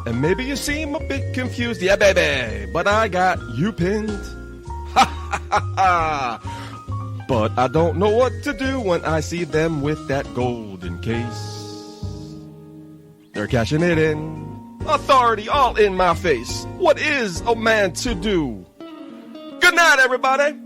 And maybe you seem a bit confused. Yeah, baby, but I got you pinned. Ha, ha, ha, ha. But I don't know what to do when I see them with that golden case. They're cashing it in authority all in my face. What is a man to do? Good night, everybody.